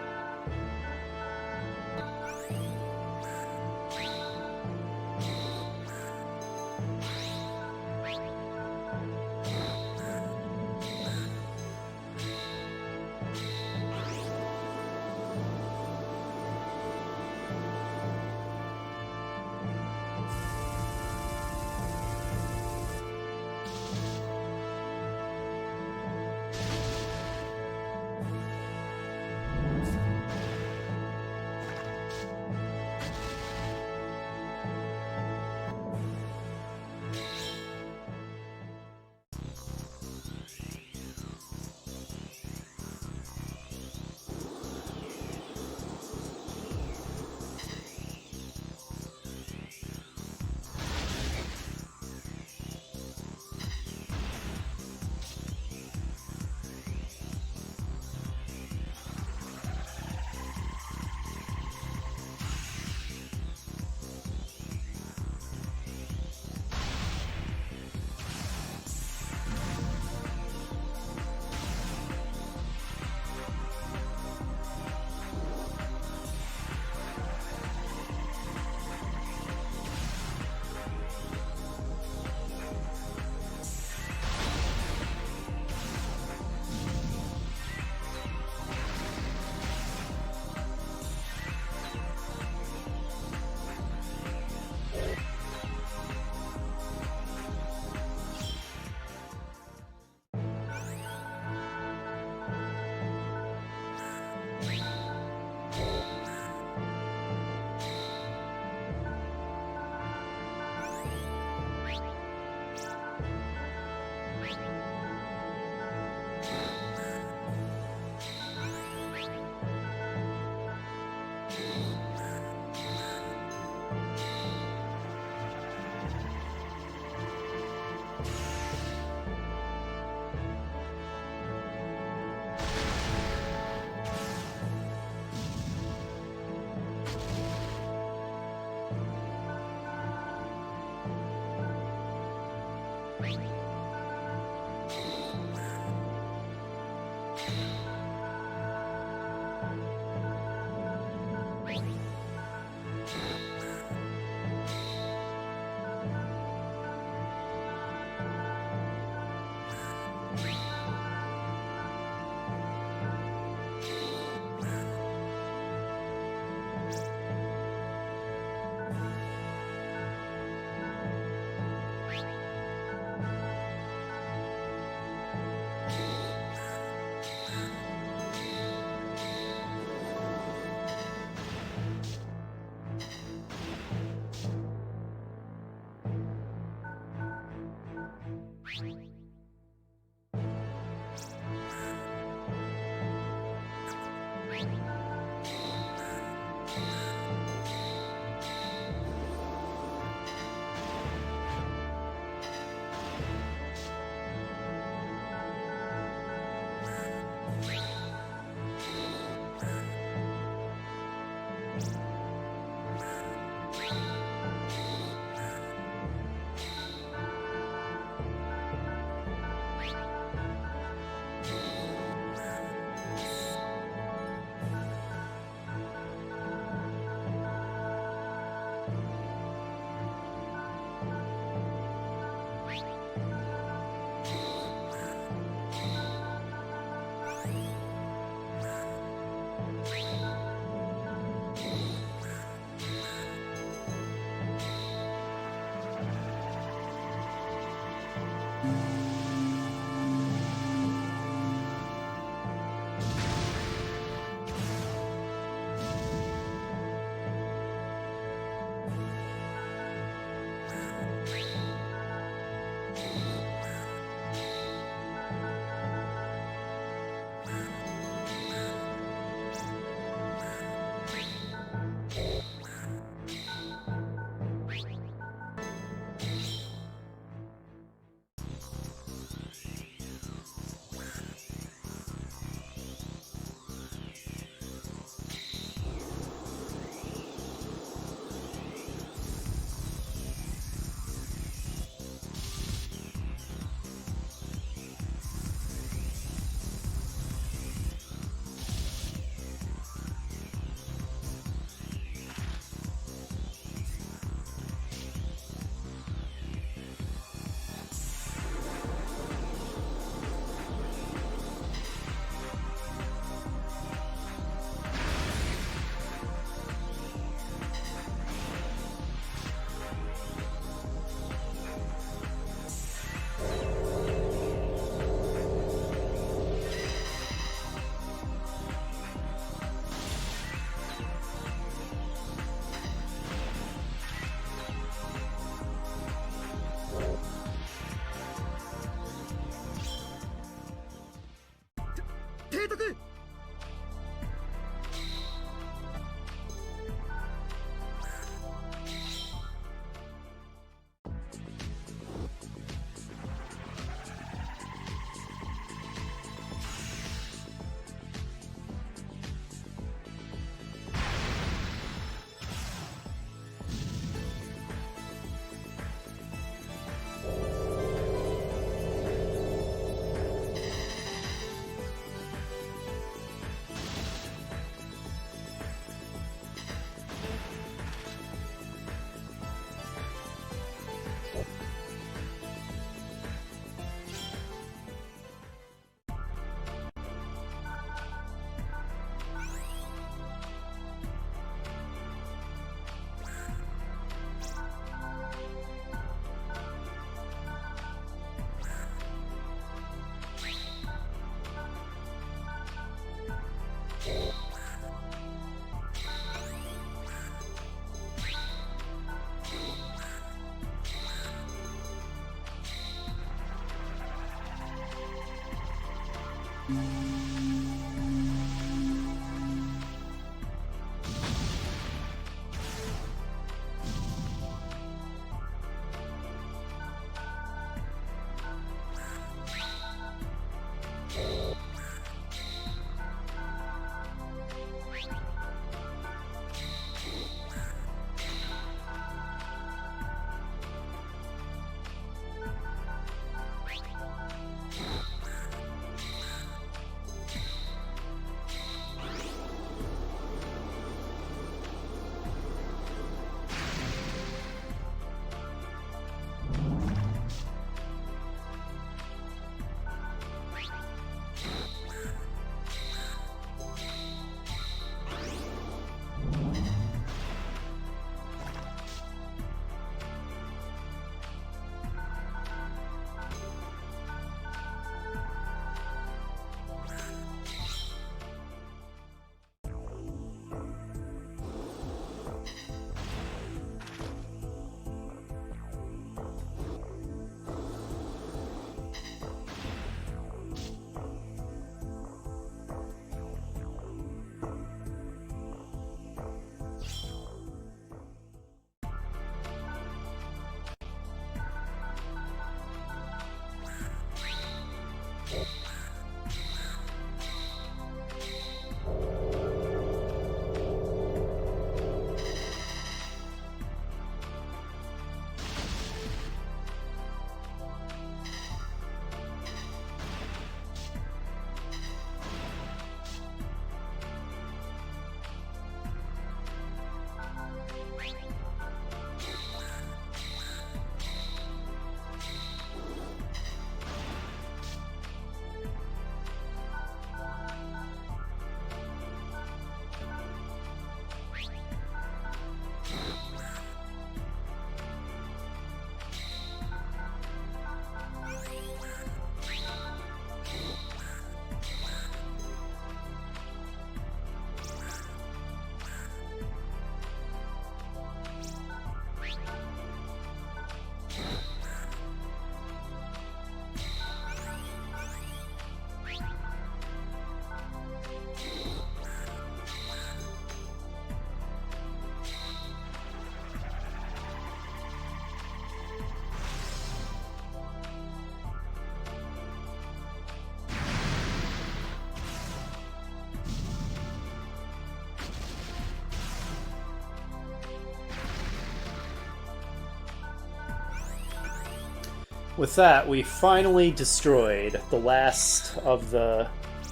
With that, we finally destroyed the last of the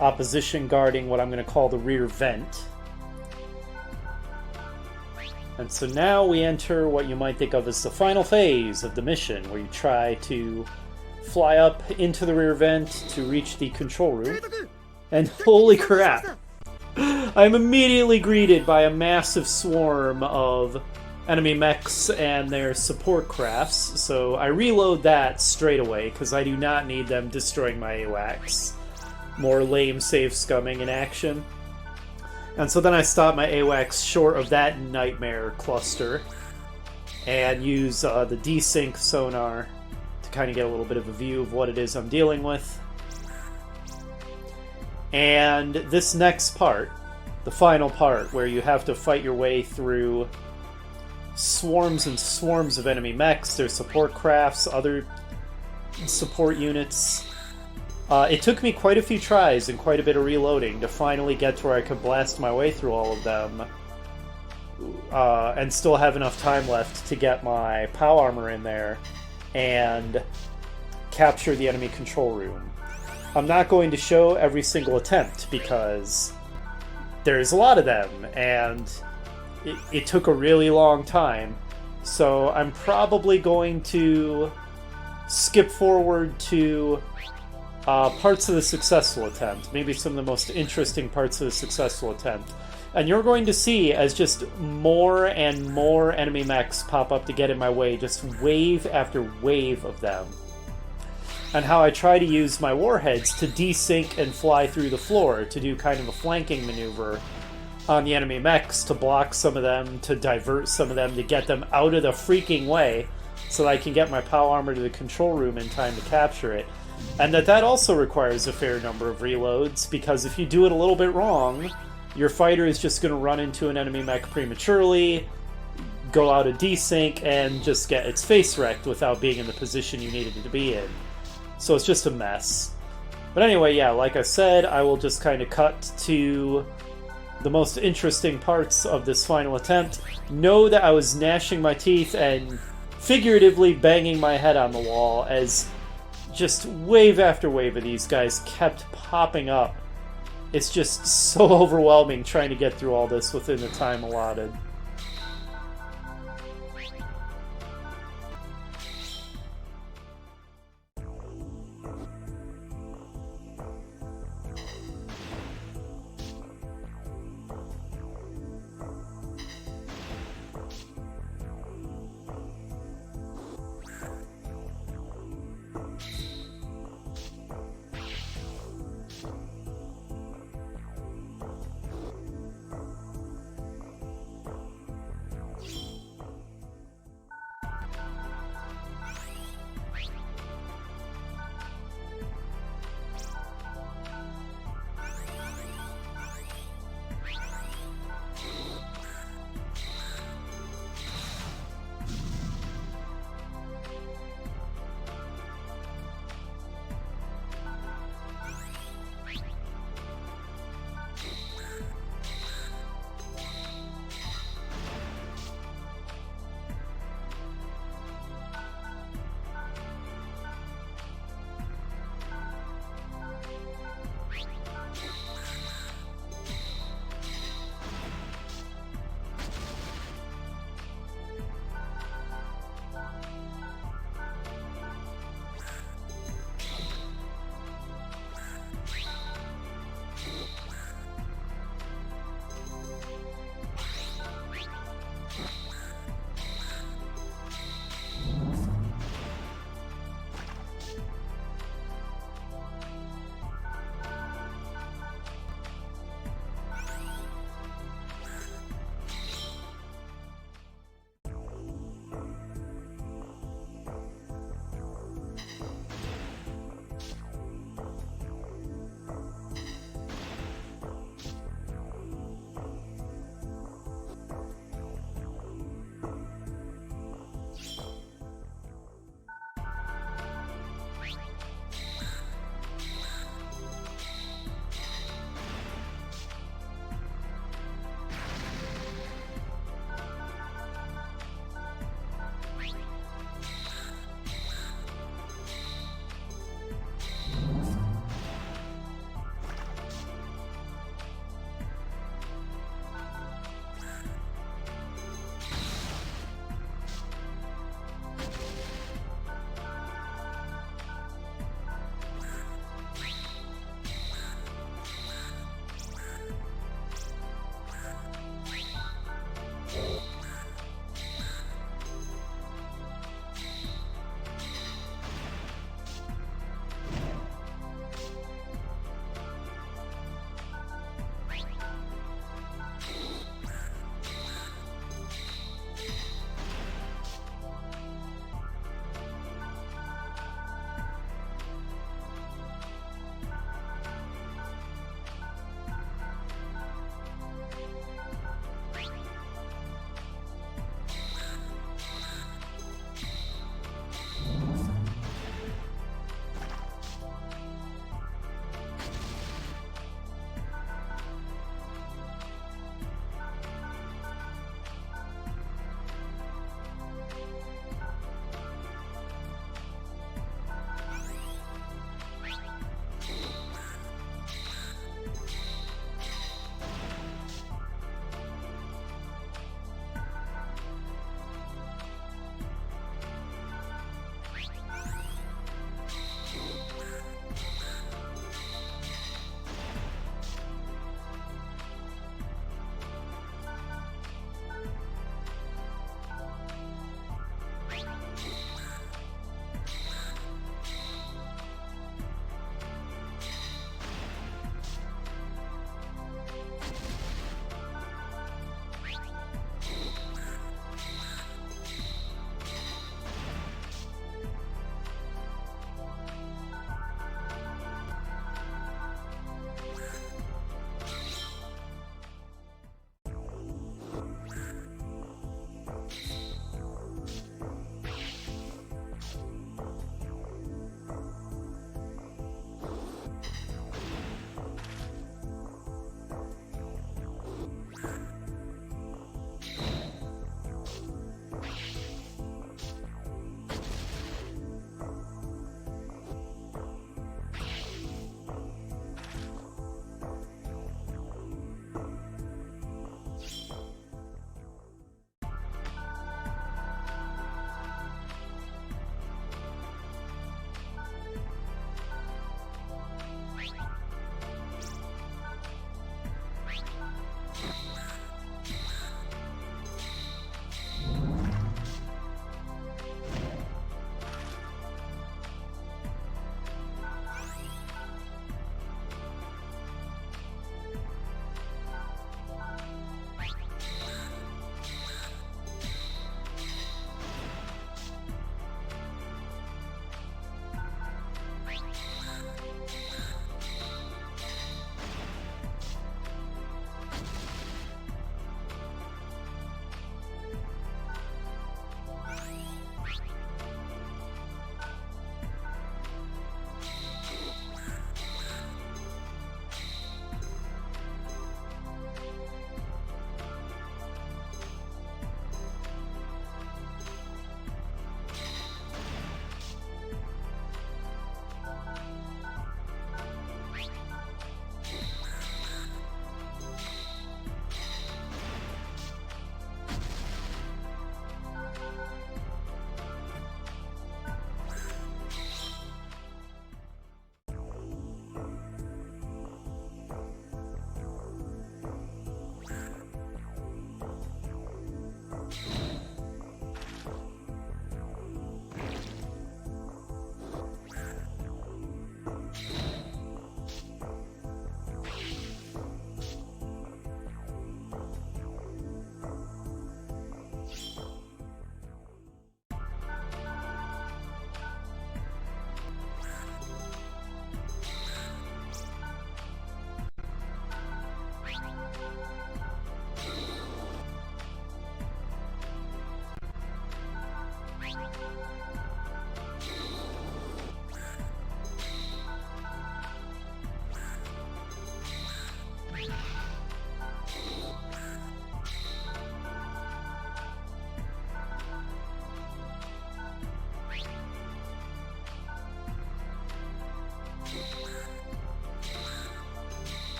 opposition guarding what I'm going to call the rear vent. And so now we enter what you might think of as the final phase of the mission, where you try to fly up into the rear vent to reach the control room. And holy crap! I'm immediately greeted by a massive swarm of enemy mechs and their support crafts, so I reload that straight away, because I do not need them destroying my AWACS. More lame save scumming in action. And so then I stop my AWACS short of that nightmare cluster, and use the desync sonar to kind of get a little bit of a view of what it is I'm dealing with. And this next part, the final part, where you have to fight your way through swarms and swarms of enemy mechs, their support crafts, other support units. It took me quite a few tries and quite a bit of reloading to finally get to where I could blast my way through all of them, and still have enough time left to get my POW armor in there and capture the enemy control room. I'm not going to show every single attempt because there's a lot of them, and it took a really long time, so I'm probably going to skip forward to parts of the successful attempt, maybe some of the most interesting parts of the successful attempt. And you're going to see as just more and more enemy mechs pop up to get in my way, just wave after wave of them. And how I try to use my warheads to desync and fly through the floor to do kind of a flanking maneuver on the enemy mechs, to block some of them, to divert some of them, to get them out of the freaking way so that I can get my POW armor to the control room in time to capture it. And that also requires a fair number of reloads, because if you do it a little bit wrong, your fighter is just going to run into an enemy mech prematurely, go out of desync, and just get its face wrecked without being in the position you needed it to be in. So it's just a mess. But anyway, yeah, like I said, I will just kind of cut to the most interesting parts of this final attempt. Know that I was gnashing my teeth and figuratively banging my head on the wall as just wave after wave of these guys kept popping up. It's just so overwhelming trying to get through all this within the time allotted.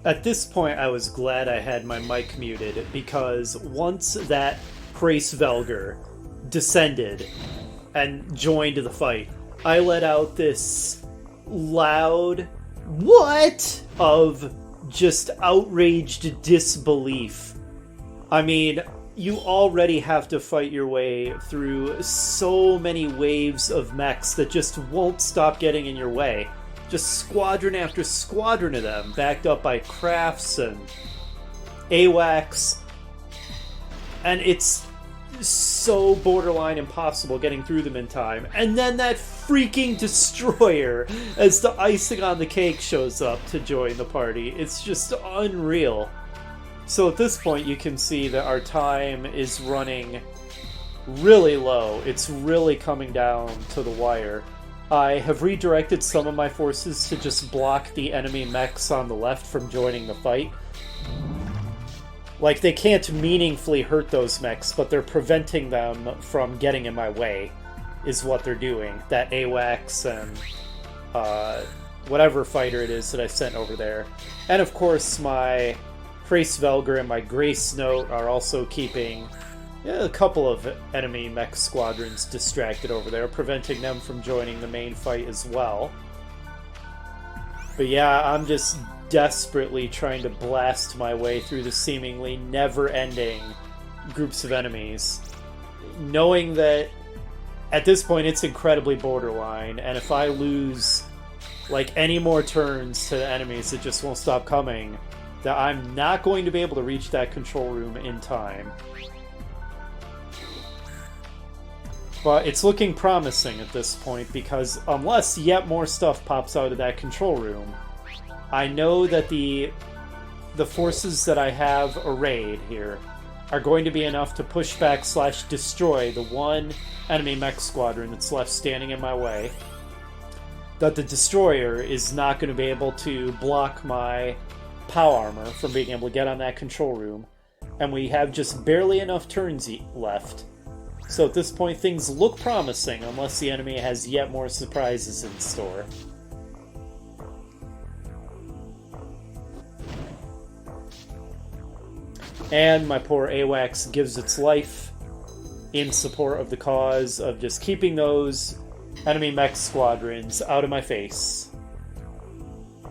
At this point, I was glad I had my mic muted, because once that Hraesvelgr descended and joined the fight, I let out this loud "what?" of just outraged disbelief. I mean, you already have to fight your way through so many waves of mechs that just won't stop getting in your way. Just squadron after squadron of them, backed up by crafts and AWACS. And it's so borderline impossible getting through them in time. And then that freaking destroyer, as the icing on the cake, shows up to join the party. It's just unreal. So at this point, you can see that our time is running really low. It's really coming down to the wire. I have redirected some of my forces to just block the enemy mechs on the left from joining the fight. Like, they can't meaningfully hurt those mechs, but they're preventing them from getting in my way, is what they're doing. That AWACS and whatever fighter it is that I sent over there. And of course, my Hraesvelgr and my Grace Note are also keeping Yeah, a couple of enemy mech squadrons distracted over there, preventing them from joining the main fight as well. But yeah, I'm just desperately trying to blast my way through the seemingly never-ending groups of enemies, knowing that at this point it's incredibly borderline, and if I lose like any more turns to the enemies that just won't stop coming, that I'm not going to be able to reach that control room in time. But it's looking promising at this point, because unless yet more stuff pops out of that control room, I know that the forces that I have arrayed here are going to be enough to push back / destroy the one enemy mech squadron that's left standing in my way. That the destroyer is not going to be able to block my POW armor from being able to get on that control room, and we have just barely enough turns left. So at this point, things look promising, unless the enemy has yet more surprises in store. And my poor AWACS gives its life in support of the cause of just keeping those enemy mech squadrons out of my face.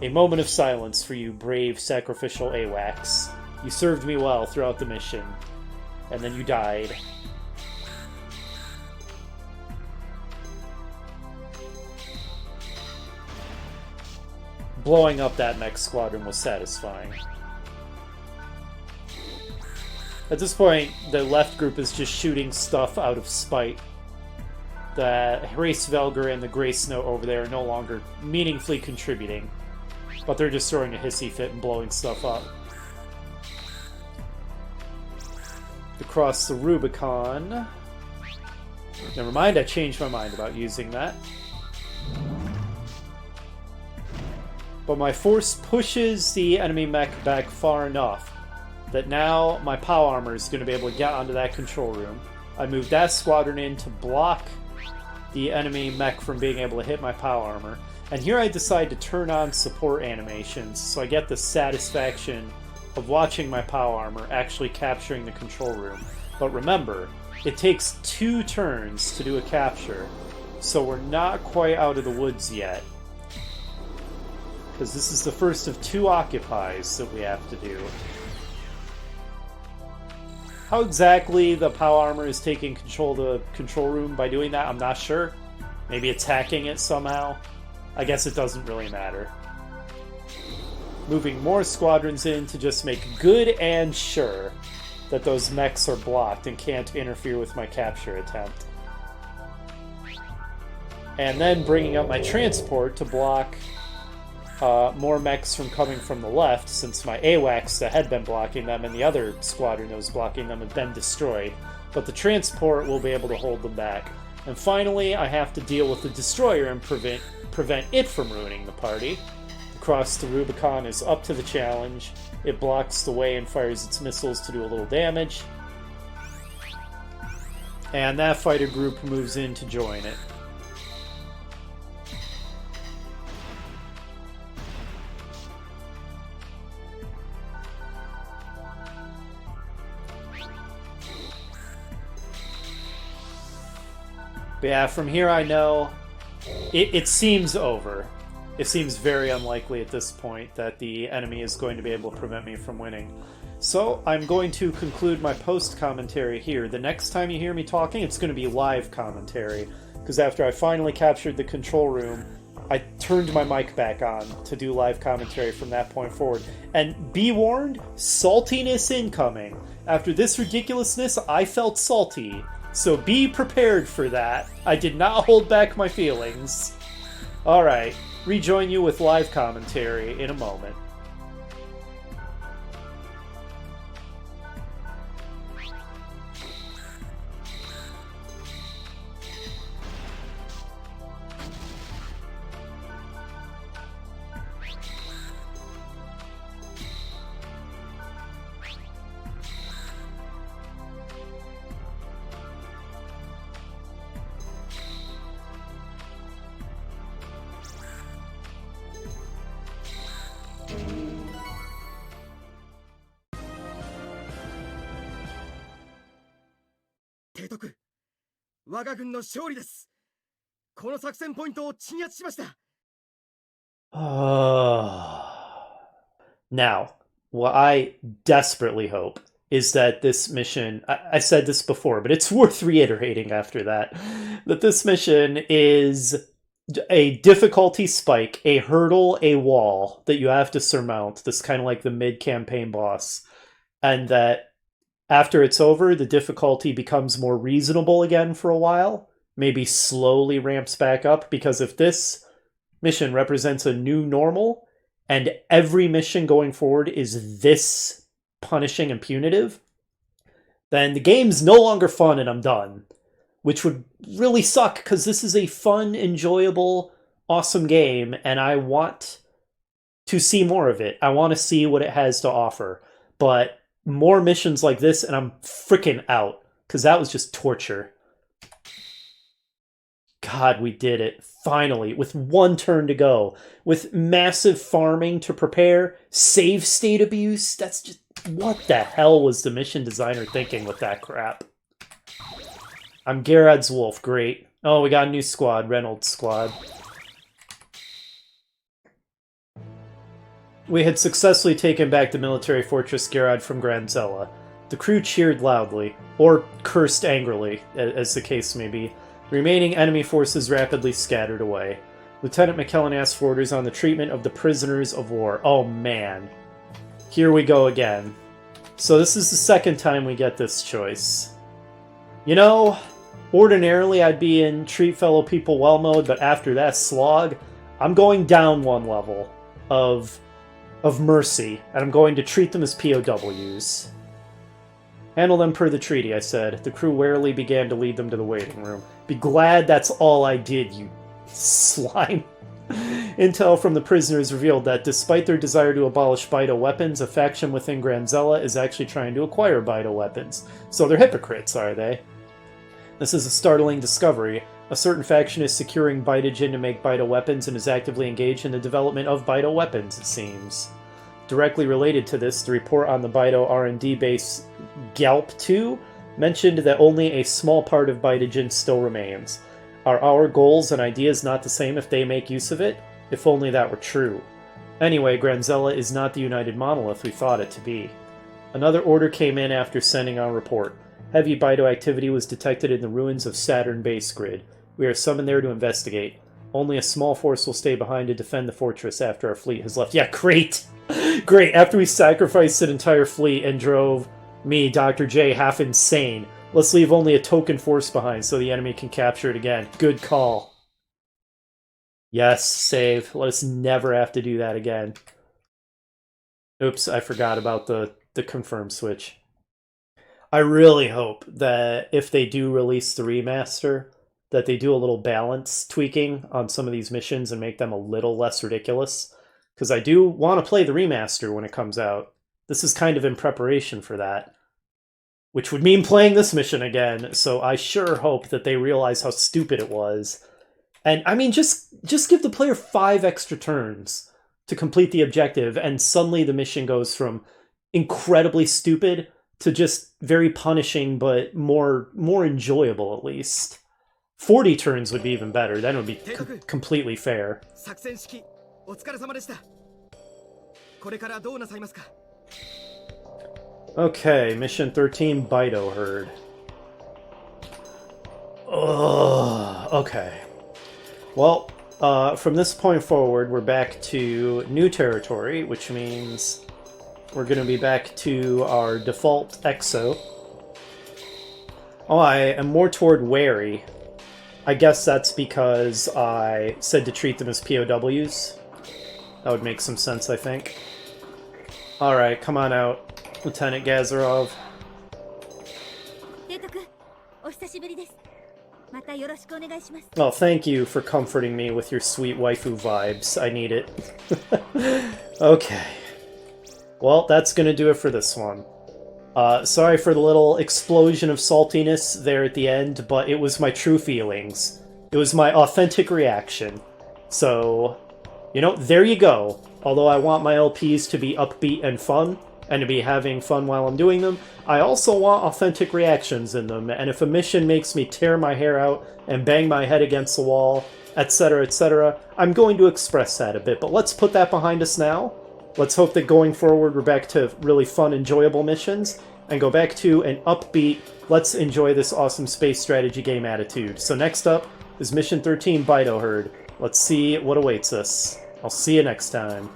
A moment of silence for you brave, sacrificial AWACS. You served me well throughout the mission, and then you died. Blowing up that mech squadron was satisfying. At this point, the left group is just shooting stuff out of spite. The Hrace-Velger and the Grey Snow over there are no longer meaningfully contributing, but they're just throwing a hissy fit and blowing stuff up. Across the Rubicon. Never mind, I changed my mind about using that. But my force pushes the enemy mech back far enough that now my POW armor is going to be able to get onto that control room. I moved that squadron in to block the enemy mech from being able to hit my POW armor. And here I decide to turn on support animations, so I get the satisfaction of watching my POW armor actually capturing the control room. But remember, it takes 2 turns to do a capture, so we're not quite out of the woods yet. Because this is the first of 2 occupies that we have to do. How exactly the POW armor is taking control of the control room by doing that, I'm not sure. Maybe it's hacking it somehow. I guess it doesn't really matter. Moving more squadrons in to just make good and sure that those mechs are blocked and can't interfere with my capture attempt. And then bringing up my transport to block more mechs from coming from the left, since my AWACS that had been blocking them and the other squadron that was blocking them had been destroyed. But the transport will be able to hold them back. And finally, I have to deal with the destroyer and prevent it from ruining the party. Across the Rubicon is up to the challenge. It blocks the way and fires its missiles to do a little damage. And that fighter group moves in to join it. But yeah, from here I know it seems over. It seems very unlikely at this point that the enemy is going to be able to prevent me from winning. So I'm going to conclude my post-commentary here. The next time you hear me talking, it's going to be live commentary. Because after I finally captured the control room, I turned my mic back on to do live commentary from that point forward. And be warned, saltiness incoming. After this ridiculousness, I felt salty. So be prepared for that. I did not hold back my feelings. Alright, rejoin you with live commentary in a moment. 提督、我が軍の勝利です。この作戦ポイントを鎮圧しました。Now, what I desperately hope is that this mission, I said this before, but it's worth reiterating after that, that this mission is a difficulty spike, a hurdle, a wall that you have to surmount. This kind of like the mid-campaign boss. And that after it's over, the difficulty becomes more reasonable again for a while. Maybe slowly ramps back up, because if this mission represents a new normal, and every mission going forward is this punishing and punitive, then the game's no longer fun and I'm done. Which would really suck, because this is a fun, enjoyable, awesome game, and I want to see more of it. I want to see what it has to offer. But more missions like this, and I'm freaking out, because that was just torture. God, we did it. Finally, with one turn to go. With massive farming to prepare, save state abuse. That's just... what the hell was the mission designer thinking with that crap? I'm Garrod's Wolf. Great. Oh, we got a new squad. Reynolds squad. We had successfully taken back the military fortress Garrod from Granzella. The crew cheered loudly, or cursed angrily, as the case may be. The remaining enemy forces rapidly scattered away. Lieutenant McKellen asked for orders on the treatment of the prisoners of war. Oh man. Here we go again. So this is the second time we get this choice. You know, ordinarily I'd be in treat fellow people well mode, but after that slog, I'm going down one level of mercy, and I'm going to treat them as POWs. Handle them per the treaty, I said. The crew warily began to lead them to the waiting room. Be glad that's all I did, you slime. Intel from the prisoners revealed that despite their desire to abolish Bito weapons, a faction within Granzella is actually trying to acquire Bito weapons. So they're hypocrites, are they? This is a startling discovery. A certain faction is securing Bitogen to make Bito weapons and is actively engaged in the development of Bito weapons, it seems. Directly related to this, the report on the Bito R&D base Galp 2 mentioned that only a small part of Bitogen still remains. Are our goals and ideas not the same if they make use of it? If only that were true. Anyway, Granzella is not the united monolith we thought it to be. Another order came in after sending our report. Heavy Bito activity was detected in the ruins of Saturn base grid. We are summoned there to investigate. Only a small force will stay behind to defend the fortress after our fleet has left. Yeah, great! Great, after we sacrificed an entire fleet and drove me, Dr. J, half insane, let's leave only a token force behind so the enemy can capture it again. Good call. Yes, save. Let us never have to do that again. Oops, I forgot about the confirm switch. I really hope that if they do release the remaster, that they do a little balance tweaking on some of these missions and make them a little less ridiculous. Because I do want to play the remaster when it comes out. This is kind of in preparation for that. Which would mean playing this mission again, so I sure hope that they realize how stupid it was. And, I mean, just give the player 5 extra turns to complete the objective, and suddenly the mission goes from incredibly stupid to just very punishing, but more enjoyable, at least. 40 turns would be even better. Then it would be completely fair. Okay, mission 13, Bito Herd. Ugh, okay. Well, from this point forward, we're back to new territory, which means we're going to be back to our default EXO. Oh, I am more toward wary. I guess that's because I said to treat them as POWs. That would make some sense, I think. Alright, come on out, Lieutenant Gazarov. Oh, thank you for comforting me with your sweet waifu vibes. I need it. Okay. Well, that's gonna do it for this one. Sorry for the little explosion of saltiness there at the end, but it was my true feelings. It was my authentic reaction. So, you know, there you go. Although I want my LPs to be upbeat and fun, and to be having fun while I'm doing them. I also want authentic reactions in them, and if a mission makes me tear my hair out and bang my head against the wall, etc., I'm going to express that a bit. But let's put that behind us now. Let's hope that going forward we're back to really fun, enjoyable missions, and go back to an upbeat, let's enjoy this awesome space strategy game attitude. So next up is Mission 13, Bido Herd. Let's see what awaits us. I'll see you next time.